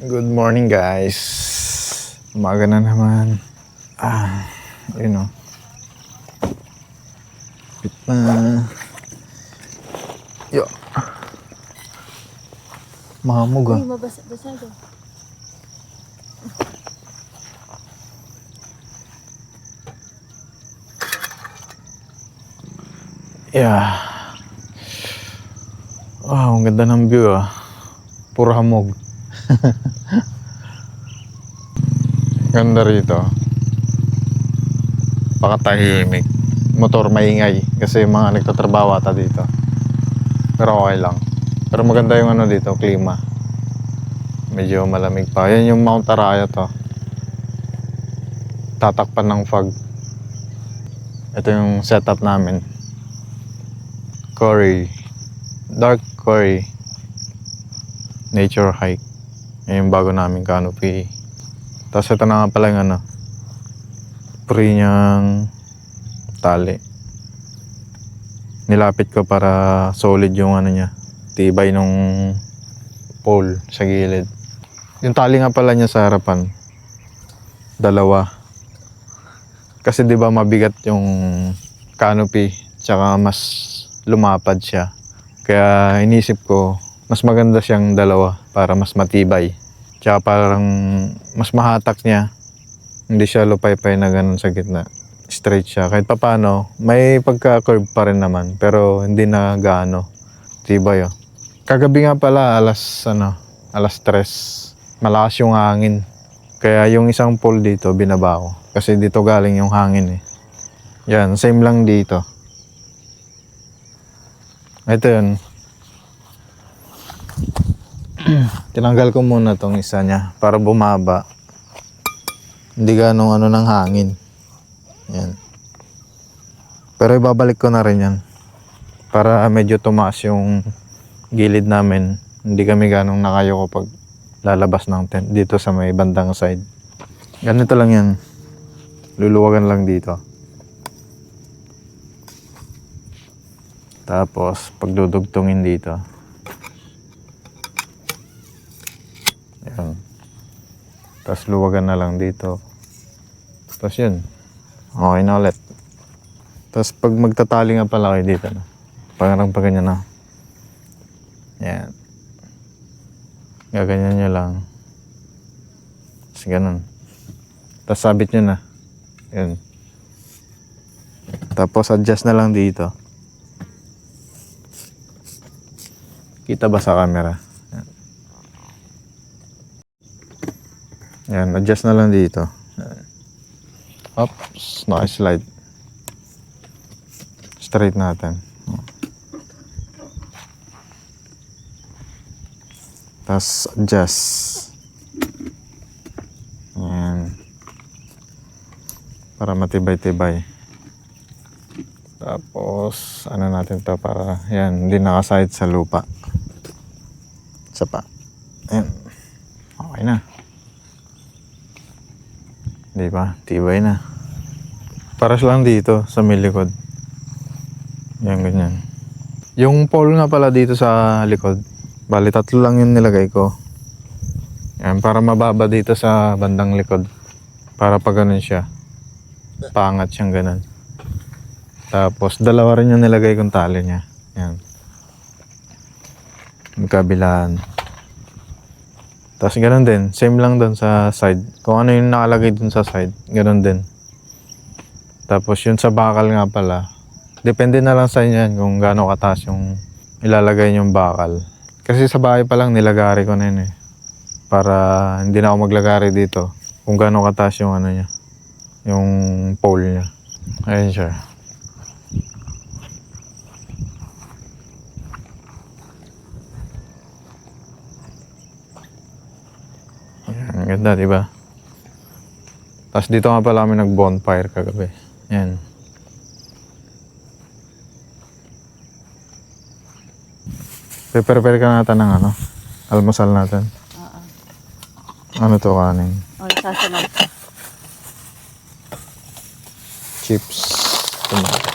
Good morning guys. Umaga na naman. Yun o. Pit pa. Yo. Mahamog ah. Mabasa daw. Yeah. Wow, ang ganda ng view ah. Puro hamog. Ganda rito. Pakatahimik. Motor maingay kasi mga nagtatrabaho ata dito. Pero okay lang. Pero maganda yung ano dito, klima. Medyo malamig pa. Yan yung Mount Arayat to. Tatakpan ng fog. Ito yung setup namin. Quarry. Dark Quarry. Nature hike. Yan yung bago namin canopy. Tapos ito na nga pala yung ano. Free niyang tali. Nilapit ko para solid yung ano niya. Tibay nung pole sa gilid. Yung tali nga pala niya sa harapan. Dalawa. Kasi 'di ba mabigat yung canopy, tsaka mas lumapad siya. Kaya inisip ko, mas maganda siyang dalawa para mas matibay. Tsaka parang mas mahatak niya. Hindi siya lupay-pay na ganun sa gitna. Straight siya. Kahit papano, may pagka-curve pa rin naman. Pero hindi na gaano. Tibay oh. Kagabi nga pala, alas 3. Malakas yung hangin. Kaya yung isang pole dito, binaba ko. Kasi dito galing yung hangin eh. Yan, same lang dito. Ito yun. Tinanggal ko muna tong isa niya para bumaba. Hindi ganong ano ng hangin. Yan. Pero ibabalik ko na rin yan. Para medyo tumaas yung gilid namin. Hindi kami ganong nakayo pag lalabas ng tent dito sa may bandang side. Ganito lang yan. Luluwagan lang dito. Tapos pagdudugtungin dito. Yan. Tapos luwagan na lang dito. Tapos yun. Okay na ulit. Tapos pag magtatali nga pala kayo dito. No? Parang pa ganyan na. Yan. Gaganyan nyo lang. Tapos ganun. Tapos sabit nyo na. Yun. Tapos adjust na lang dito. Kita ba sa camera? Yan. Yan. Adjust na lang dito. Yan. Oops. Naka-slide. Straight natin. Tapos adjust. Yan. Para matibay-tibay. Tapos ano natin to para yan, hindi nakaside sa lupa. Isa pa. Yan. Okay na. Di ba? Tibay na. Paras lang dito sa may likod. Yan, ganyan. Yung pole nga pala dito sa likod. Bali, 3 lang yung nilagay ko. Yan, para mababa dito sa bandang likod. Para pag ganun siya. Pangat siyang ganun. Tapos, 2 rin yung nilagay kong tali niya. Yan. Magkabilaan. Tapos, ganun din. Same lang dun sa side. Kung ano yung nakalagay dun sa side, ganun din. Tapos, yun sa bakal nga pala. Depende na lang sa inyo yan kung gaano kataas yung ilalagay yung bakal. Kasi sa bahay pa lang nilagari ko na yun eh. Para hindi na ako maglagari dito. Kung gaano kataas yung ano niya. Yung pole niya. Ayun siya. Ayan, ang ganda diba? Tapos dito nga pala kami nag-bonfire kagabi. Ayan. Prepare ka natin ng ano? Almusal natin. Oo. Ano to kanin? O, sasunod. Chips. Tomato.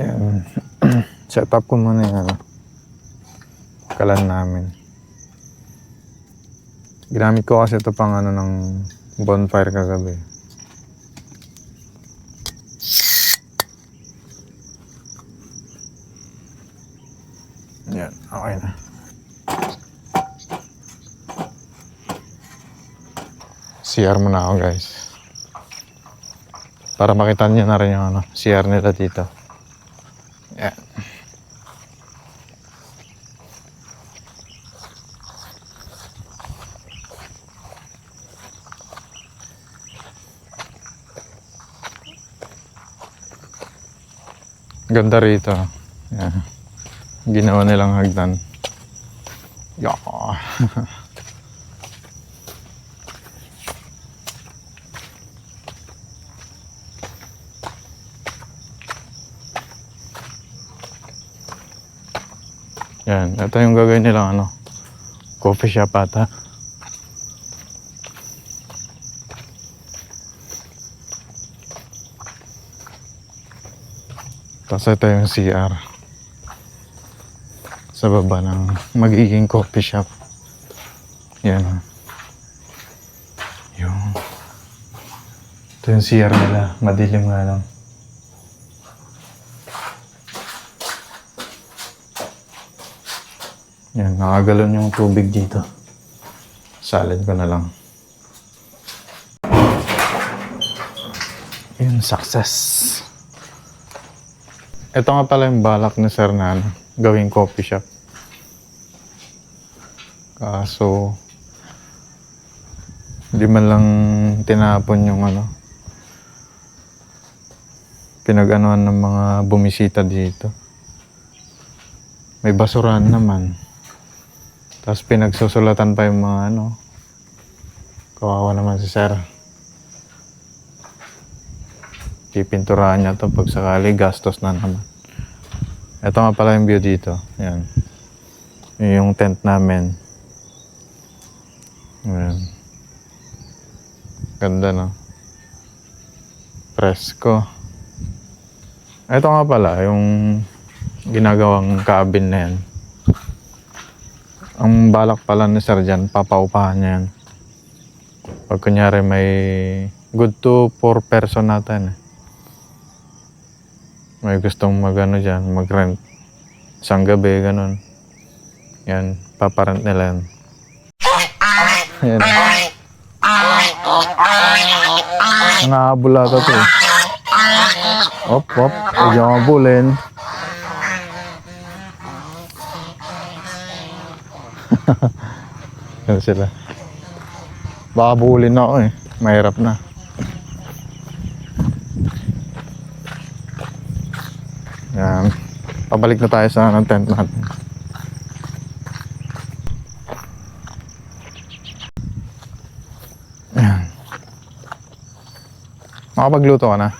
Yan. Set up ko muna yung ano. Kalan namin. Ginamit ko kasi ito pang ano ng bonfire kagabi. Yan, okay na. CR muna ako guys. Para makita niyo na rin yung ano, CR nila dito. Yan. Ganda rito. Yan. Ginawa nilang hagdan. Yeah. Yan, ito yung gagawin nilang ano, coffee shop ata. Tapos ito yung CR sa baba ng magiging coffee shop. Yan. Yung ito yung CR nila, madilim nga lang. Yan, nakagalon yung tubig dito. Salad ko na lang. Yun, success. Ito nga pala yung balak ni Sir na ano, gawing coffee shop. Kaso, hindi man lang tinapon yung ano, pinag-anuhan ng mga bumisita dito. May basurahan naman. Tapos pinagsusulatan pa yung mga ano. Kawawa naman si Sir. Pipinturahan niya to pag sakali, gastos na naman. Ito nga pala yung view dito. Yan. Yung tent namin. Yan. Ganda no. Presko. Ito nga pala yung ginagawang cabin na yan. Ang balak pala ni Sir dyan, papaupahan niya yan. Pag kunyari may good to 4 person natin. May gustong mag-ano dyan, mag-rent. Isang gabi, ganun. Yan, paparent nila yan. Yan. Nangahabol ata ito eh. Op, huwag yung mabulin. Yan sila. Baka bulin ako eh. Mahirap na. Yan. Pabalik na tayo sa tent natin. Yan. Makapagluto ka na?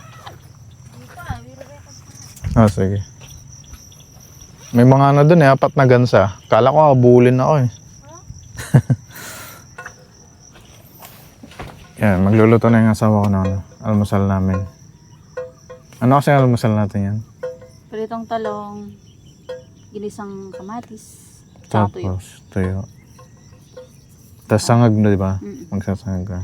Ah, sige. May mga ano dun eh, 4 na gansa. Kala ko abulin ako eh. Yan, magluluto na yung asawa ko na ano, almusal namin. Ano kasi almusal natin yan? Pritong talong, ginisang kamatis, tsaka tuyo. Tapos, tuyo. Tapos sangag na, di ba? Magsasangag ka.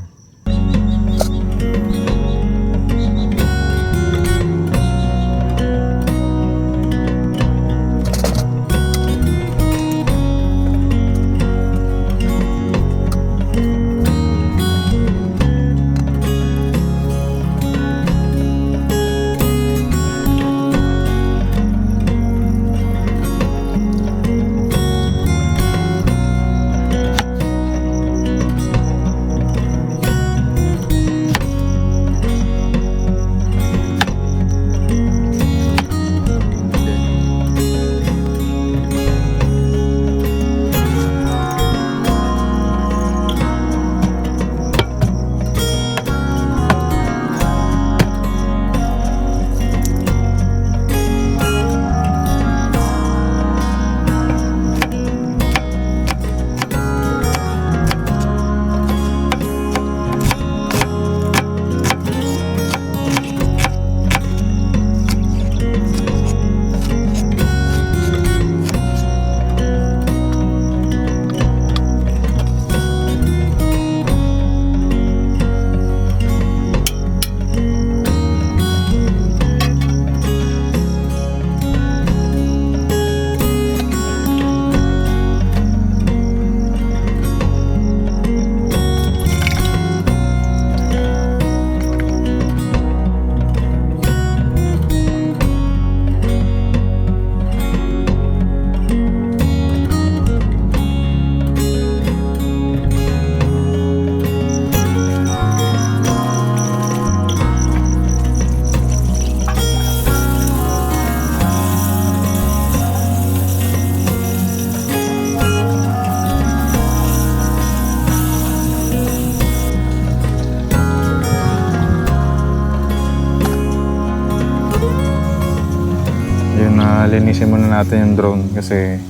linisin muna natin yung drone kasi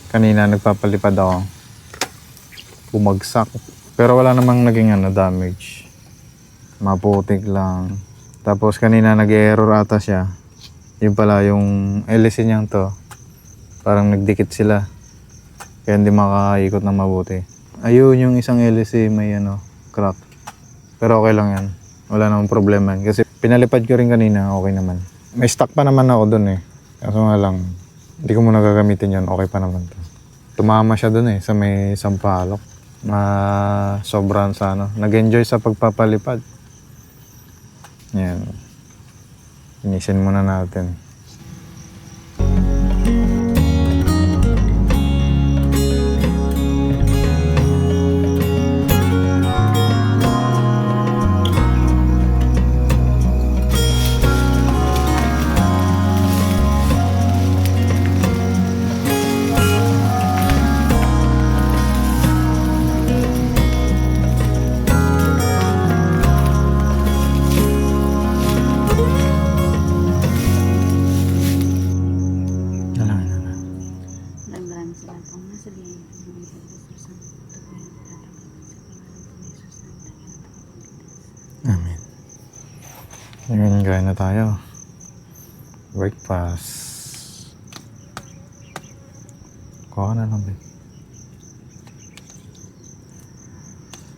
kanina nagpapalipad ako. Bumagsak. Pero wala namang naging damage. Maputik lang. Tapos kanina nag-error ata siya. Yung pala yung LC niyang to. Parang nagdikit sila. Kaya hindi makaikot ng mabuti. Ayun yung isang LC may crack. Pero okay lang yan. Wala namang problema yan. Kasi pinalipad ko rin kanina, okay naman. May stock pa naman ako dun eh. Kaso nga lang, hindi ko muna gagamitin yan. Okay pa naman to. Tumama siya dun sa may Sampaloc. Sobrang sa nag-enjoy sa pagpapalipad. Yan. Inisin muna natin. Maraming salamat po nga sabihin. Amen. Ngayon, gaya na tayo. Breakfast. Kuha na lang, babe.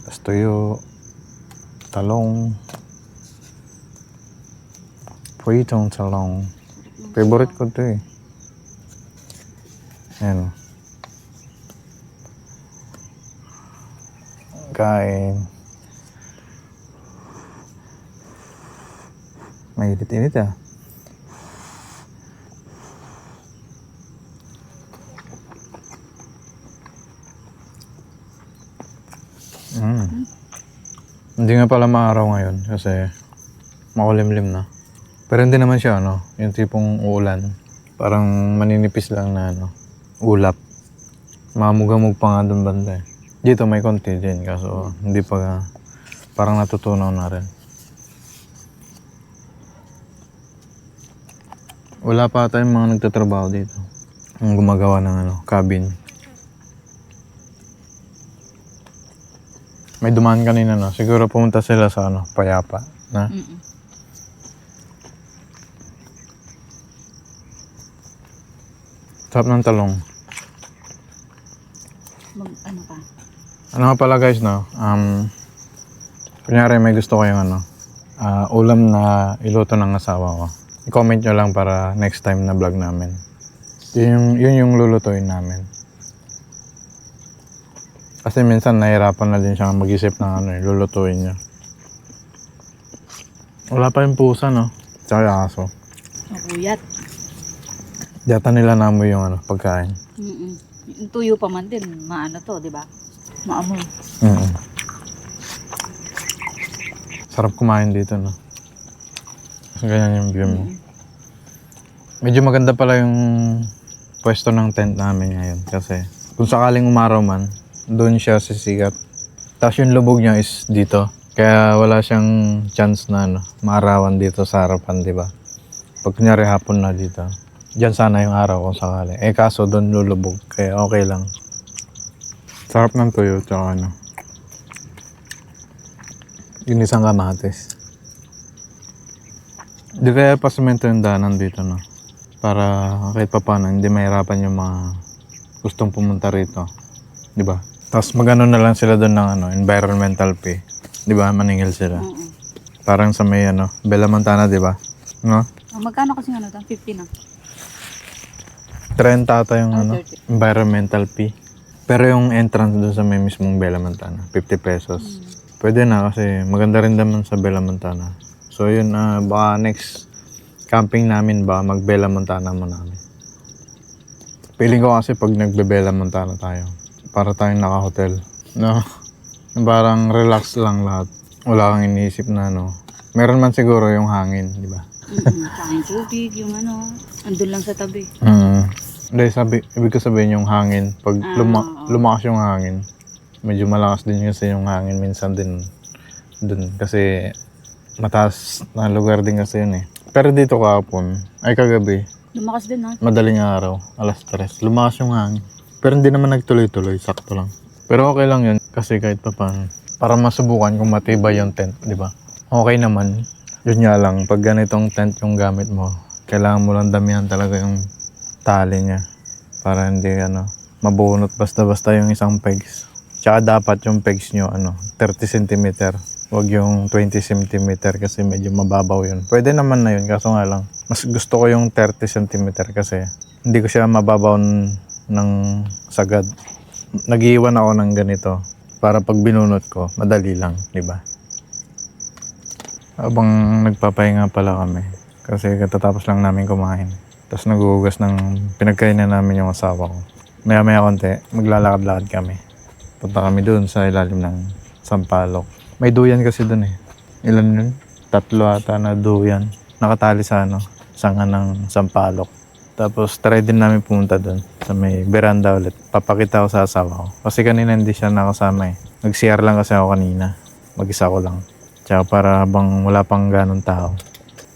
Tapos tuyo. Talong. Pritong talong. Favorite ko to eh. Ayan o. Kain. Mainit-init ah. Hindi nga pala maaraw ngayon kasi makulimlim na. Pero hindi naman siya yung tipong uulan. Parang maninipis lang na ulap. Mamugamog pa nga doon banda eh. Dito may konti din kaso hindi pa parang natutunaw na rin. Wala pa tayong mga nagtatrabaho dito. Ang gumagawa ng cabin. May dumaan kanina siguro pumunta sila sa Payapa na. Sarap ng talong. Ano pa? Ano nga pala guys kunyari may gusto kayong ulam na iluto ng asawa ko. I-comment nyo lang para next time na vlog namin. Yun yung lulutuin namin. Kasi minsan nahirapan na din siya mag-isip ng lulutuin niya. Wala pa yung pusa tsaka aso. Nakuyat. Diyata nila namoy yung pagkain. Yung tuyo pa man din, to, di ba? Maamoy. Sarap kumain dito Kasi ganyan yung view mo. Medyo maganda pala yung pwesto ng tent namin ngayon. Kasi kung sakaling umaraw man, doon siya sisikat. Tapos yung lubog niya is dito. Kaya wala siyang chance na maarawan dito sa harapan, di ba? Pag kunyari hapon na dito, diyan sana yung araw kung sakali. Kaso doon lulubog. Kaya okay lang. Sarap ng tuyo, tsaka yung isang kamatis. Di kaya pasimento yung daanan dito, para kahit pa paano, hindi mahirapan yung mga gustong pumunta rito. Di ba? Tapos magano na lang sila doon ng environmental fee. Di ba? Maningil sila. Parang sa may Bella Montana, di ba? No? Magkano kasi 50 na? 30 ata yung 30. environmental fee. Pero yung entrance doon sa may mismong Bella Montana, 50 pesos. Pwede na kasi maganda rin naman sa Bella Montana. So yun, baka next camping namin mag Bella Montana muna kami. Feeling ko kasi pag nagbe-Bella Montana tayo, para tayong naka-hotel. No? Parang relax lang lahat. Wala kang iniisip na Meron man siguro yung hangin, di ba? Tsaka yung tubig, yung andun lang sa tabi. Hindi, ibig ko sabihin yung hangin. Pag lumakas yung hangin, medyo malakas din kasi yung hangin minsan din dun. Kasi mataas na lugar din kasi yun eh. Pero dito kagabi, Lumakas din ha. Madaling araw, alas 3. Lumakas yung hangin. Pero hindi naman nagtuloy-tuloy, sakto lang. Pero okay lang yun kasi kahit pa paano. Para masubukan kung matibay yung tent, di ba? Okay naman. Yun nga lang, pag ganitong tent yung gamit mo, kailangan mo lang damihan talaga yung tali niya. Para hindi mabunot basta-basta yung isang pegs. Tsaka dapat yung pegs nyo 30 cm. Huwag yung 20 cm kasi medyo mababaw yun. Pwede naman na yun, kaso nga lang. Mas gusto ko yung 30 cm kasi hindi ko siya mababaw ng sagad. Nag-iwan ako ng ganito para pag binunot ko, madali lang, di ba? Habang nagpapahinga pala kami kasi katatapos lang namin kumain. Tapos naguhugas ng pinagkainan namin yung asawa ko. Maya-maya konti, maglalakad-lakad kami. Punta kami doon sa ilalim ng sampalok. May duyan kasi doon eh. Ilan yun? 3 ata na duyan. Nakatali sa sanga ng sampalok. Tapos try din namin pumunta doon sa may veranda ulit. Papakita ko sa asawa ko. Kasi kanina hindi siya nakasama eh. Nag-CR lang kasi ako kanina. Mag-isa ko lang. Tsaka para habang wala pang ganong tao.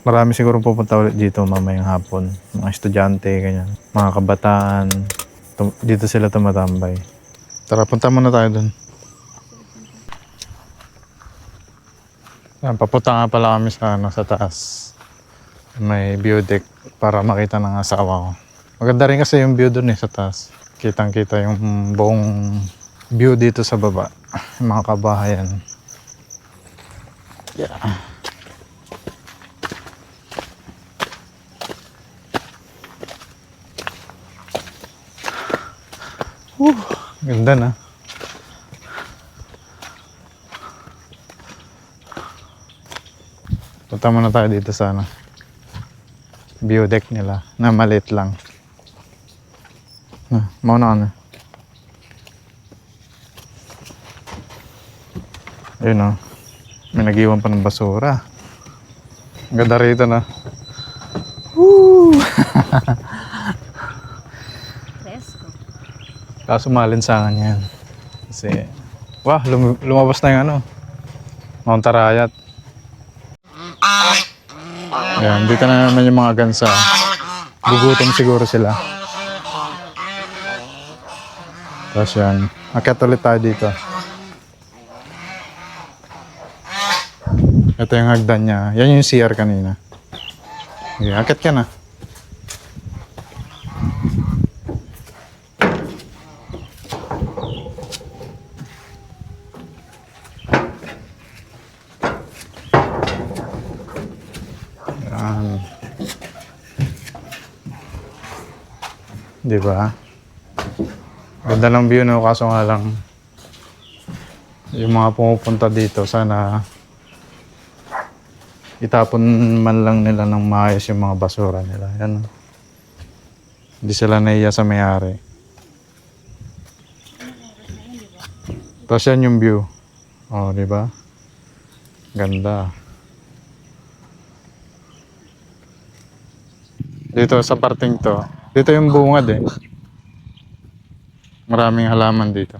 Marami siguro pupunta ulit dito mamayang hapon. Mga estudyante, ganyan. Mga kabataan. Dito sila tumatambay. Tara, punta muna tayo doon. Papunta nga pala kami sa taas. May view deck para makita ng asawa ko. Maganda rin kasi yung view doon sa taas. Kitang-kita yung buong view dito sa baba. Yung mga kabahayan. Yeah. Ganda na. Punta muna tayo dito sa view deck nila na maliit lang. Mauna ka na. Ayun may nag-iwan pa ng basura. Ang ganda rito na. Woo! Presko. Kaso malinsangan yan. Kasi, lumabas na yung Mount Arayat. Ayan, dito na naman yung mga gansa. Gugutom siguro sila. Tapos yan, akyat ulit tayo dito. Ito yung hagdan niya. Yan yung CR kanina. Okay, akyat ka na. Di ba? Ganda ng view kaso nga lang yung mga pumupunta dito sana itapon man lang nila ng maayos yung mga basura nila. Yan. Hindi sila naiya sa may-ari. Tapos yan yung view. Oh, di ba? Ganda. Dito sa parting to. Dito yung bungad eh. Maraming halaman dito.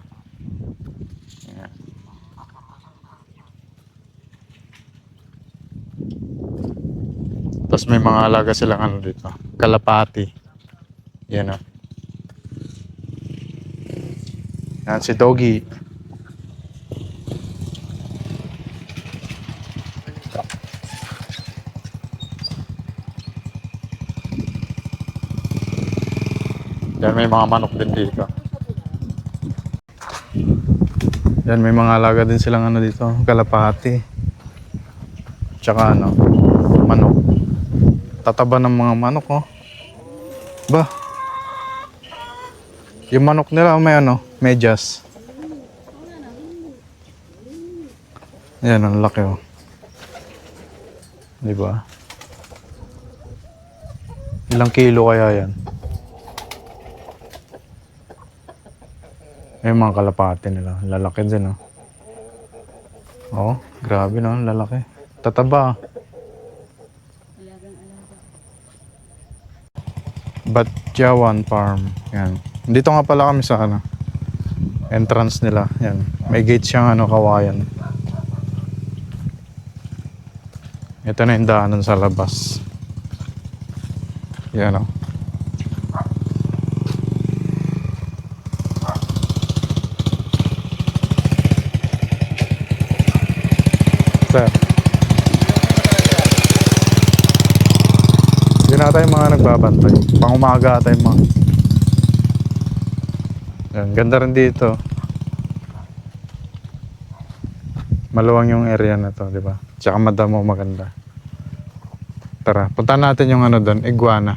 Ayan. Tapos may mga alaga silang dito. Kalapati. Yan Yan si Doggy. Yan may mga manok din dito. Yan may mga alaga din silang dito, kalapati. Tsaka manok. Tataba ng mga manok Ba? Yung manok nila may medyas. Yan ang laki Di ba? Ilang kilo kaya yan? Yung mga kalapati nila, lalaki din grabe lalaki. Tataba. Batyawan Farm. Yan. Dito nga pala kami sa entrance nila. Yan. May gate siyang kawayan. Ito na yung daanan sa labas. Yan ata yung mga nagbabantay. Pangumaga ata yung mga. Yan, ganda rin dito. Maluwang yung area na to, di ba? Tsaka madamo, maganda. Tara, punta natin yung ano doon, iguana.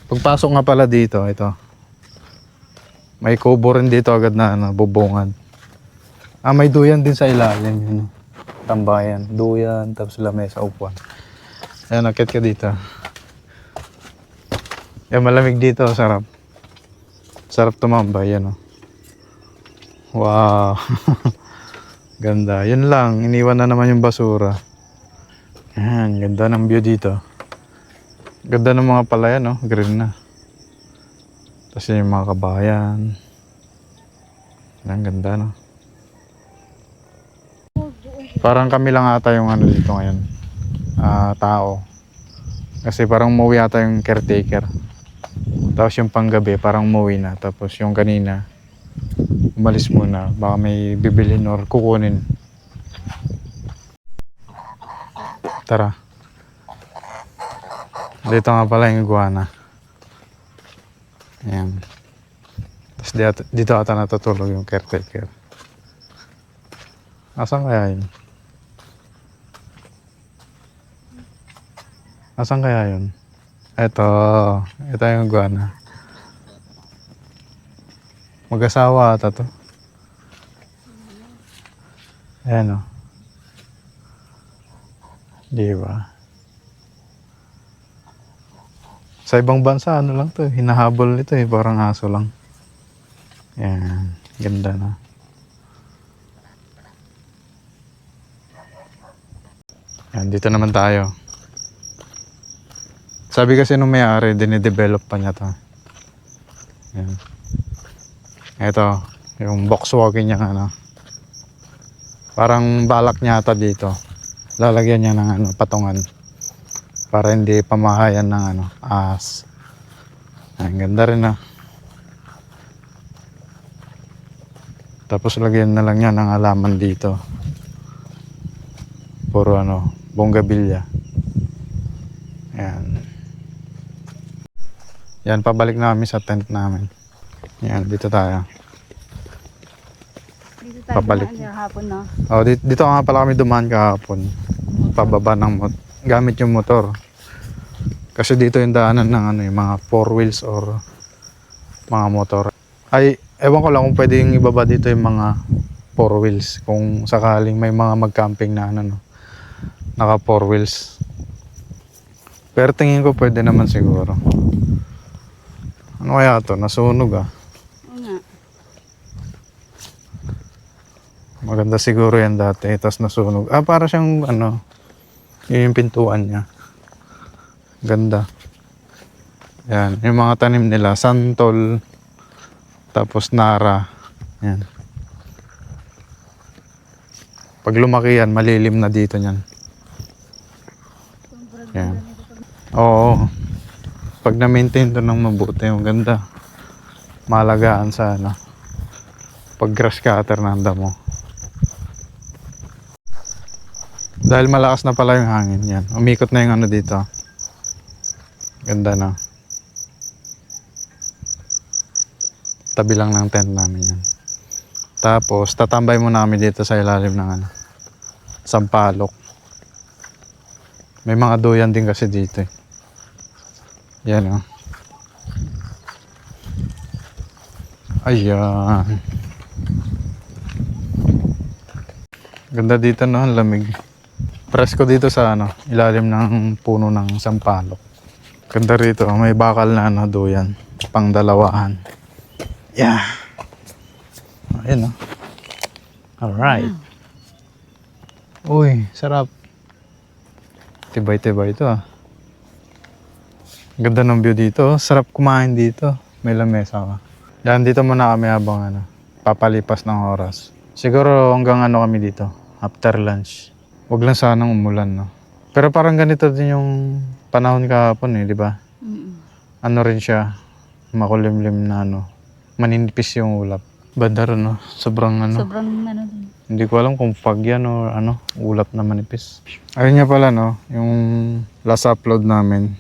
Pagpasok nga pala dito, ito. May kubo rin dito agad na ano, bubungan. Ah, may duyan din sa ilalim. Yun. Tambayan, duyan, tapos lamesa, upuan. Ayan, akit ka dito. Yan, malamig dito, sarap. Sarap tumambay, yan o. Wow. Ganda. Yun lang, iniwan na naman yung basura. Yan, ganda ng view dito. Ganda ng mga palayan, no? Green na. Tapos yung mga kabayan. Yan, ganda, no? Parang kami lang ata yung ano dito ngayon. Tao. Kasi parang umuwi ata yung caretaker. Tapos yung panggabi, parang umuwi na. Tapos yung kanina, umalis muna. Baka may bibilin or kukunin. Tara. Dito nga pala yung iguana. Ayan. Tapos dito ata natutulog yung caretaker. Asan kaya yun? Asan kaya yun? Ito yung iguana. Mag-asawa ata to. Ayan o. Di ba? Sa ibang bansa, ano lang to, hinahabol nito eh, parang aso lang. Ayan, ganda na. Ayan, dito naman tayo. Sabi kasi nung may-ari, dinidevelop pa niya to. Ayan. Ito, yung Volkswagen niya ano. Parang balak niya ata dito. Lalagyan niya ng ano, patungan. Para hindi pamahayan ng ano, ahas. Ang ganda rin ah. Tapos lagyan na lang niya ng halaman dito. Puro ano, bonggabilya. Ayan. Yan, pabalik namin sa tent namin. Yan, dito tayo. Dito tayo Pabalik. hapon na. Oh, dito nga pala kami dumaan kahapon. Pababa ng gamit yung motor. Kasi dito yung daanan ng ano, yung mga 4 wheels or mga motor. Ay, ewan ko lang kung pwedeng ibaba dito yung mga 4 wheels. Kung sakaling may mga mag-camping na ano, naka 4 wheels. Pero tingin ko pwede naman siguro. Ano kaya to? Nasunog ah. Oo nga. Maganda siguro yan dati. Tapos nasunog. Ah, para siyang ano, yung pintuan niya. Ganda. Yan. Yung mga tanim nila. Santol. Tapos nara. Yan. Pag lumaki yan, malilim na dito yan. Yan. Oo. Pag na-maintain to ng mabuti, yung ganda. Malagaan sa ano. Pag grass cutter ng damo. Dahil malakas na pala yung hangin yan. Umikot na yung ano dito. Ganda na. Tabi lang ng tent namin yan. Tapos tatambay muna kami dito sa ilalim ng ano, sampalok. May mga duyan din kasi dito eh. Yan oh. Ayan. Ganda dito no, ang lamig. Presko dito sa ano, ilalim ng puno ng sampalok. Ganda rito, may bakal na ano, duyan. Pang dalawahan. Yeah. Ayan oh. Alright. Uy, sarap. Tibay-tibay ito ah. Ganda ng view dito. Sarap kumain dito. May lamesa ka. Yan, dito muna kami habang ano, papalipas ng oras. Siguro hanggang ano kami dito, after lunch. Huwag lang sanang umulan, no? Pero parang ganito din yung panahon kahapon eh, di ba? Ano rin siya, makulimlim na ano, maninipis yung ulap. Banda rin, no? Sobrang ano. Sobrang ano din. Hindi ko alam kung pag yan o ano, ulap na manipis. Ayun nga pala, no? Yung last upload namin,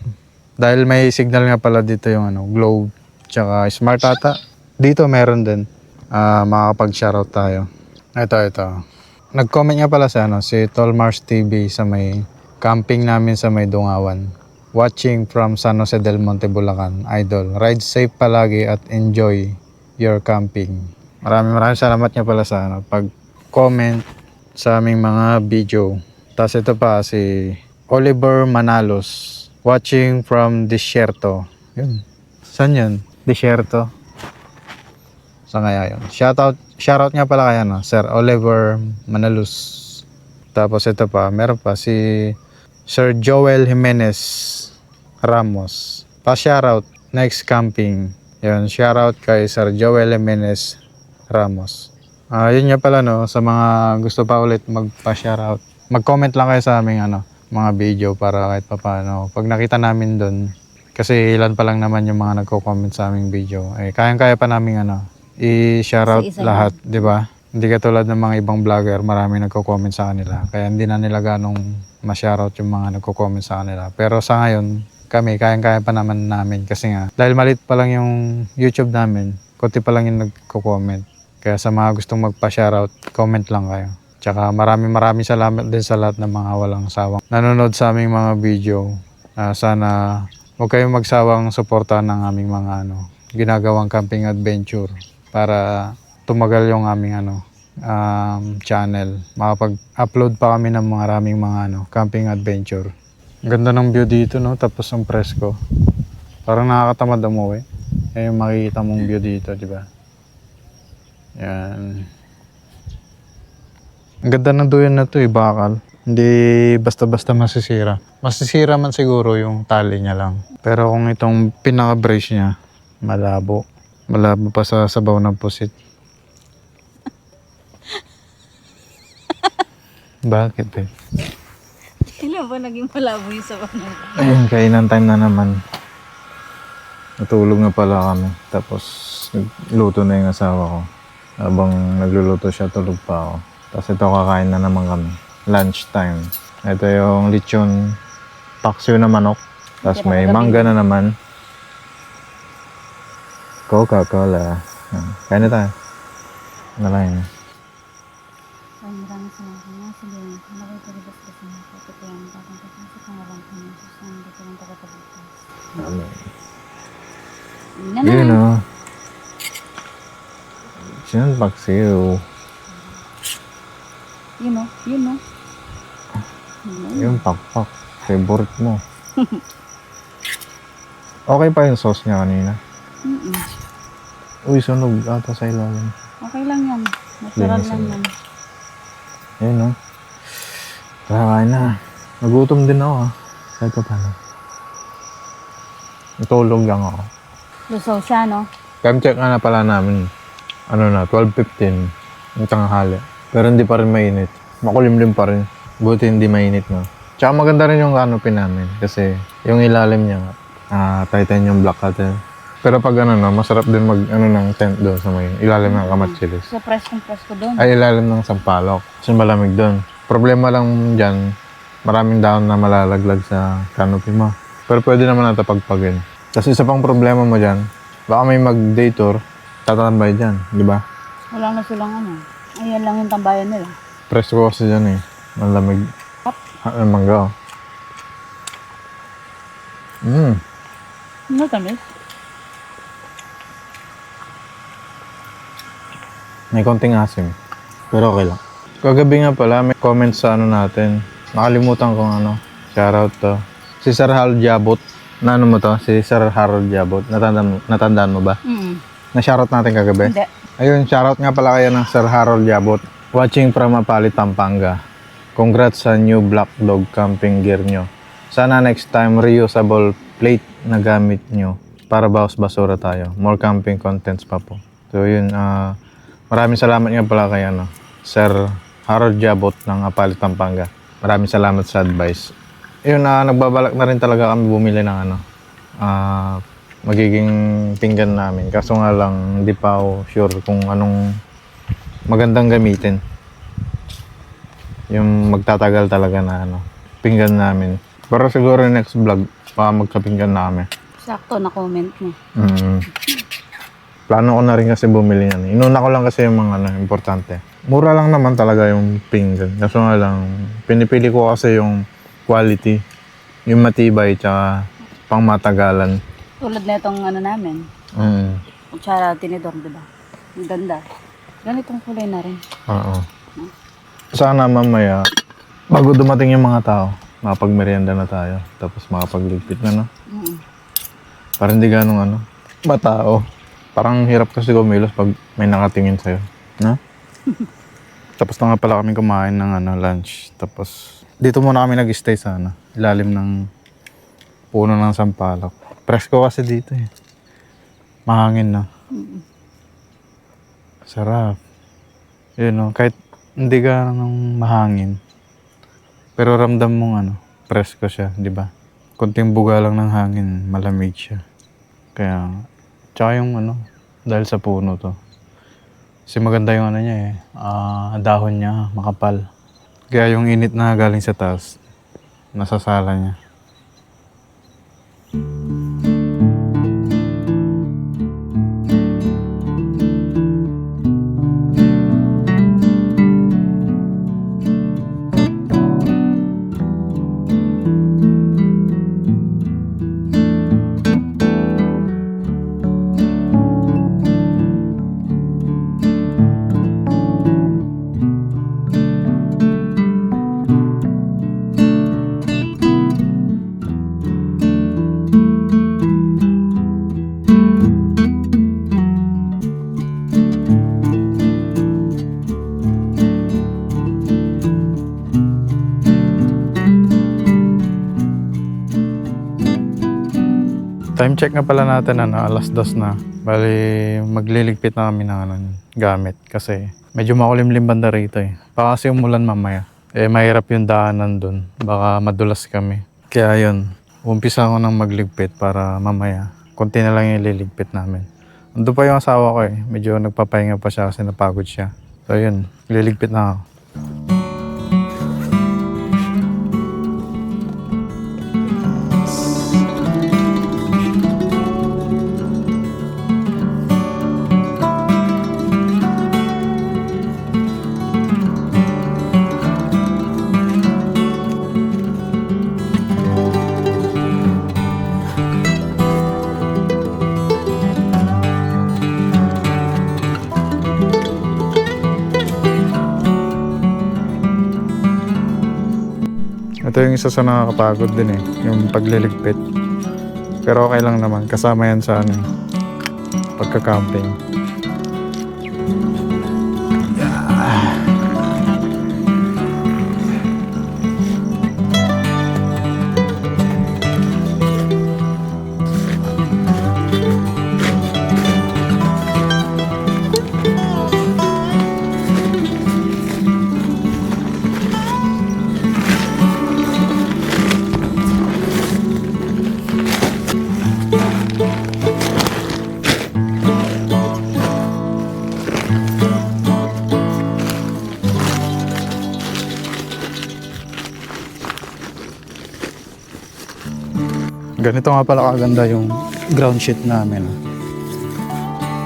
Dahil may signal nga pala dito yung ano, Globe tsaka Smart ata. Dito meron din. Makakapag-shoutout tayo. Ito. Nag-comment nga pala sa ano, si Tolmars TV sa may camping namin sa may Dungawan. Watching from San Jose del Monte, Bulacan. Idol, ride safe palagi at enjoy your camping. Maraming salamat nga pala sa ano, pag-comment sa aming mga video. Tapos ito pa si Oliver Manalos. Watching from Desierto. Yun. Saan yun? Desierto. Saan kaya yun? Shoutout nga pala kaya no? Sir Oliver Manalos. Tapos ito pa, meron pa si Sir Joel Jimenez Ramos. Pa-shoutout, next camping. Yun, shoutout kay Sir Joel Jimenez Ramos. Yun nga pala no, sa mga gusto pa ulit magpa-shoutout. Mag-comment lang kayo sa aming ano, mga video para kahit papaano. Pag nakita namin doon, kasi ilan pa lang naman yung mga nagko-comment sa aming video, eh kayang-kaya pa namin ano, i-shoutout Isa-isa lahat, di ba? Hindi katulad ng mga ibang vlogger, marami nagko-comment sa kanila. Kaya hindi na nila ganong ma-shoutout yung mga nagko-comment sa kanila. Pero sa ngayon, kami, kayang-kaya pa naman namin. Kasi nga, dahil maliit pa lang yung YouTube namin, konti pa lang yung nagko-comment. Kaya sa mga gustong magpa-shoutout, comment lang kayo. Tsaka maraming salamat din sa lahat ng mga walang sawang nanonood sa aming mga video. Sana huwag kayong magsawang suportahan ng aming mga ginagawang camping adventure para tumagal yung aming channel. Makapag-upload pa kami ng maraming mga camping adventure. Ganda ng view dito, no? Tapos ang presko. Parang nakakatamad umuwi. Yung makikita mong view dito, di ba? Yan. Ang ganda ng duyan na to bakal. Hindi basta-basta masisira. Masisira man siguro yung tali niya lang. Pero kung itong pinaka-brace niya, malabo. Malabo pa sa sabaw ng pusit. Bakit eh? Kailan ba naging malabo yung sabaw na? Ayun, kainan time na naman. Natulog na pala kami. Tapos nagluto na yung asawa ko. Habang nagluluto siya, tulog pa ako. Tapos ito, kakain na naman kami. Lunch time. Ito yung lechon paksiw na manok. Tapos may mangga na naman. Coca-Cola. Kain na tayo. Nalain. Maraming salamat nga. Sabihin ko, nakipalibas ka sa mga katutuyan. Tatangkasin sa pangalan ko ng Jesus na hindi ko lang tagapagligtas. Amen. Yun na Yun na. o. Lechon paksiw. Yun o. Yun o. Yung pakpak. Favorite mo. Okay pa yung sauce niya kanina. Uy, sunog ata sa ilalim. Okay lang yan. Natural Linis lang yan. yan. Ayun no. Kakain na. Nagutom din ako kahit pa paano. Natulog lang ako. Lusaw siya, no? Time check nga na pala namin. 12:15. Yung tanghali. Pero hindi pa rin mainit. Makulimlim pa rin. Buti hindi mainit, no? Tsaka maganda rin yung canopy namin. Kasi yung ilalim niya, titanium black curtain. Pero pag masarap din ng tent doon sa may ilalim ng kamatsilis. Sa presko doon. Ay, ilalim ng sampalok. Kasi malamig doon. Problema lang dyan, maraming dahon na malalaglag sa canopy mo. Pero pwede naman natin pagpagin. Kasi isa pang problema mo dyan, baka may mag-day tour, tatambay dyan, di ba? Wala na silang Ayan lang yung tambayan nila. Presko kasi dyan eh. Malamig. Mangga. Ano tamis? May konting asim. Pero okay lang. Kagabi nga pala, may comment sa natin. Nakalimutan kong shoutout to. Si Sir Harold Jabot. Mo to? Si Sir Harold Jabot. Natandaan mo ba? Na-shoutout natin kagabi? Hindi. Ayun, shoutout nga pala kayo ng Sir Harold Jabot. Watching from Mapali, Pampanga. Congrats sa new Black Dog camping gear nyo. Sana next time reusable plate na gamit nyo para bawas basura tayo. More camping contents pa po. So yun, maraming salamat nga pala kay Sir Harold Jabot ng Mapali, Pampanga. Maraming salamat sa advice. Yun, nagbabalak na rin talaga kami bumili ng magiging pinggan namin. Kaso nga lang, hindi pa ako sure kung anong magandang gamitin. Yung magtatagal talaga na pinggan namin. Para siguro next vlog, pa magkapinggan namin. Sakto na comment niya. Plano ko na rin kasi bumili yan. Inuna ko lang kasi yung mga importante. Mura lang naman talaga yung pinggan. Kaso nga lang, pinipili ko kasi yung quality. Yung matibay, tsaka pang matagalan. Tulad na itong ano namin. Kutsara tinidor, di ba? Ang ganda. Ganitong kulay na rin. Oo. Sana mamaya, bago dumating yung mga tao, makapagmerienda na tayo. Tapos makapagligpit na, no? Para hindi ganong matao. Parang hirap kasi kumilos pag may nakatingin sa'yo. No? Tapos na nga pala kami kumain ng lunch. Tapos dito muna kami nag-stay sa ilalim ng puno ng sampalok. Presko kasi dito eh. Mahangin na. Sarap. Yun no, kahit hindi ganong mahangin. Pero ramdam mong presko siya, di ba? Konting buga lang ng hangin, malamig siya. Kaya, tsaka yung dahil sa puno to. Kasi maganda yung niya dahon niya, makapal. Kaya yung init na galing sa taas, nasasala niya. Time check nga pala natin, 2:00 na. Bali, magliligpit na kami ng gamit kasi medyo makulimlim banda rito eh. Baka kasi umulan mamaya. Mahirap yung daanan dun. Baka madulas kami. Kaya yun, umpisa ko nang magligpit para mamaya. Konti na lang yung ililigpit namin. Ando pa yung asawa ko eh. Medyo nagpapahinga pa siya kasi napagod siya. So yun, liligpit na ako. Ito yung isa sa nakakapagod din eh, yung pagliligpit. Pero okay lang naman, kasama yan sa pagka-camping. Ganito nga pala kaganda yung ground sheet namin.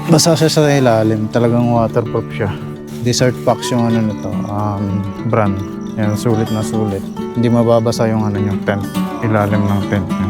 Basa siya sa ilalim, talagang waterproof siya. Desert Fox yung nito, brand. Yan, sulit na sulit. Hindi mababasa yung yung tent, ilalim ng tent niya.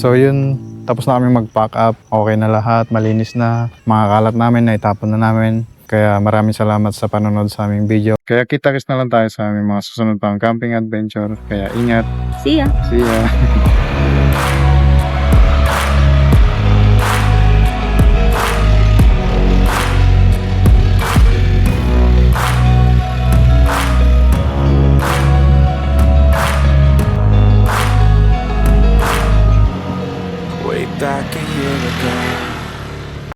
So yun, tapos na kami mag-pack up. Okay na lahat, malinis na. Mga kalat namin, naitapon na namin. Kaya maraming salamat sa panonood sa aming video. Kaya kita-kits na lang tayo sa aming mga susunod pang camping adventure. Kaya ingat. See ya! See ya! Way back a year ago,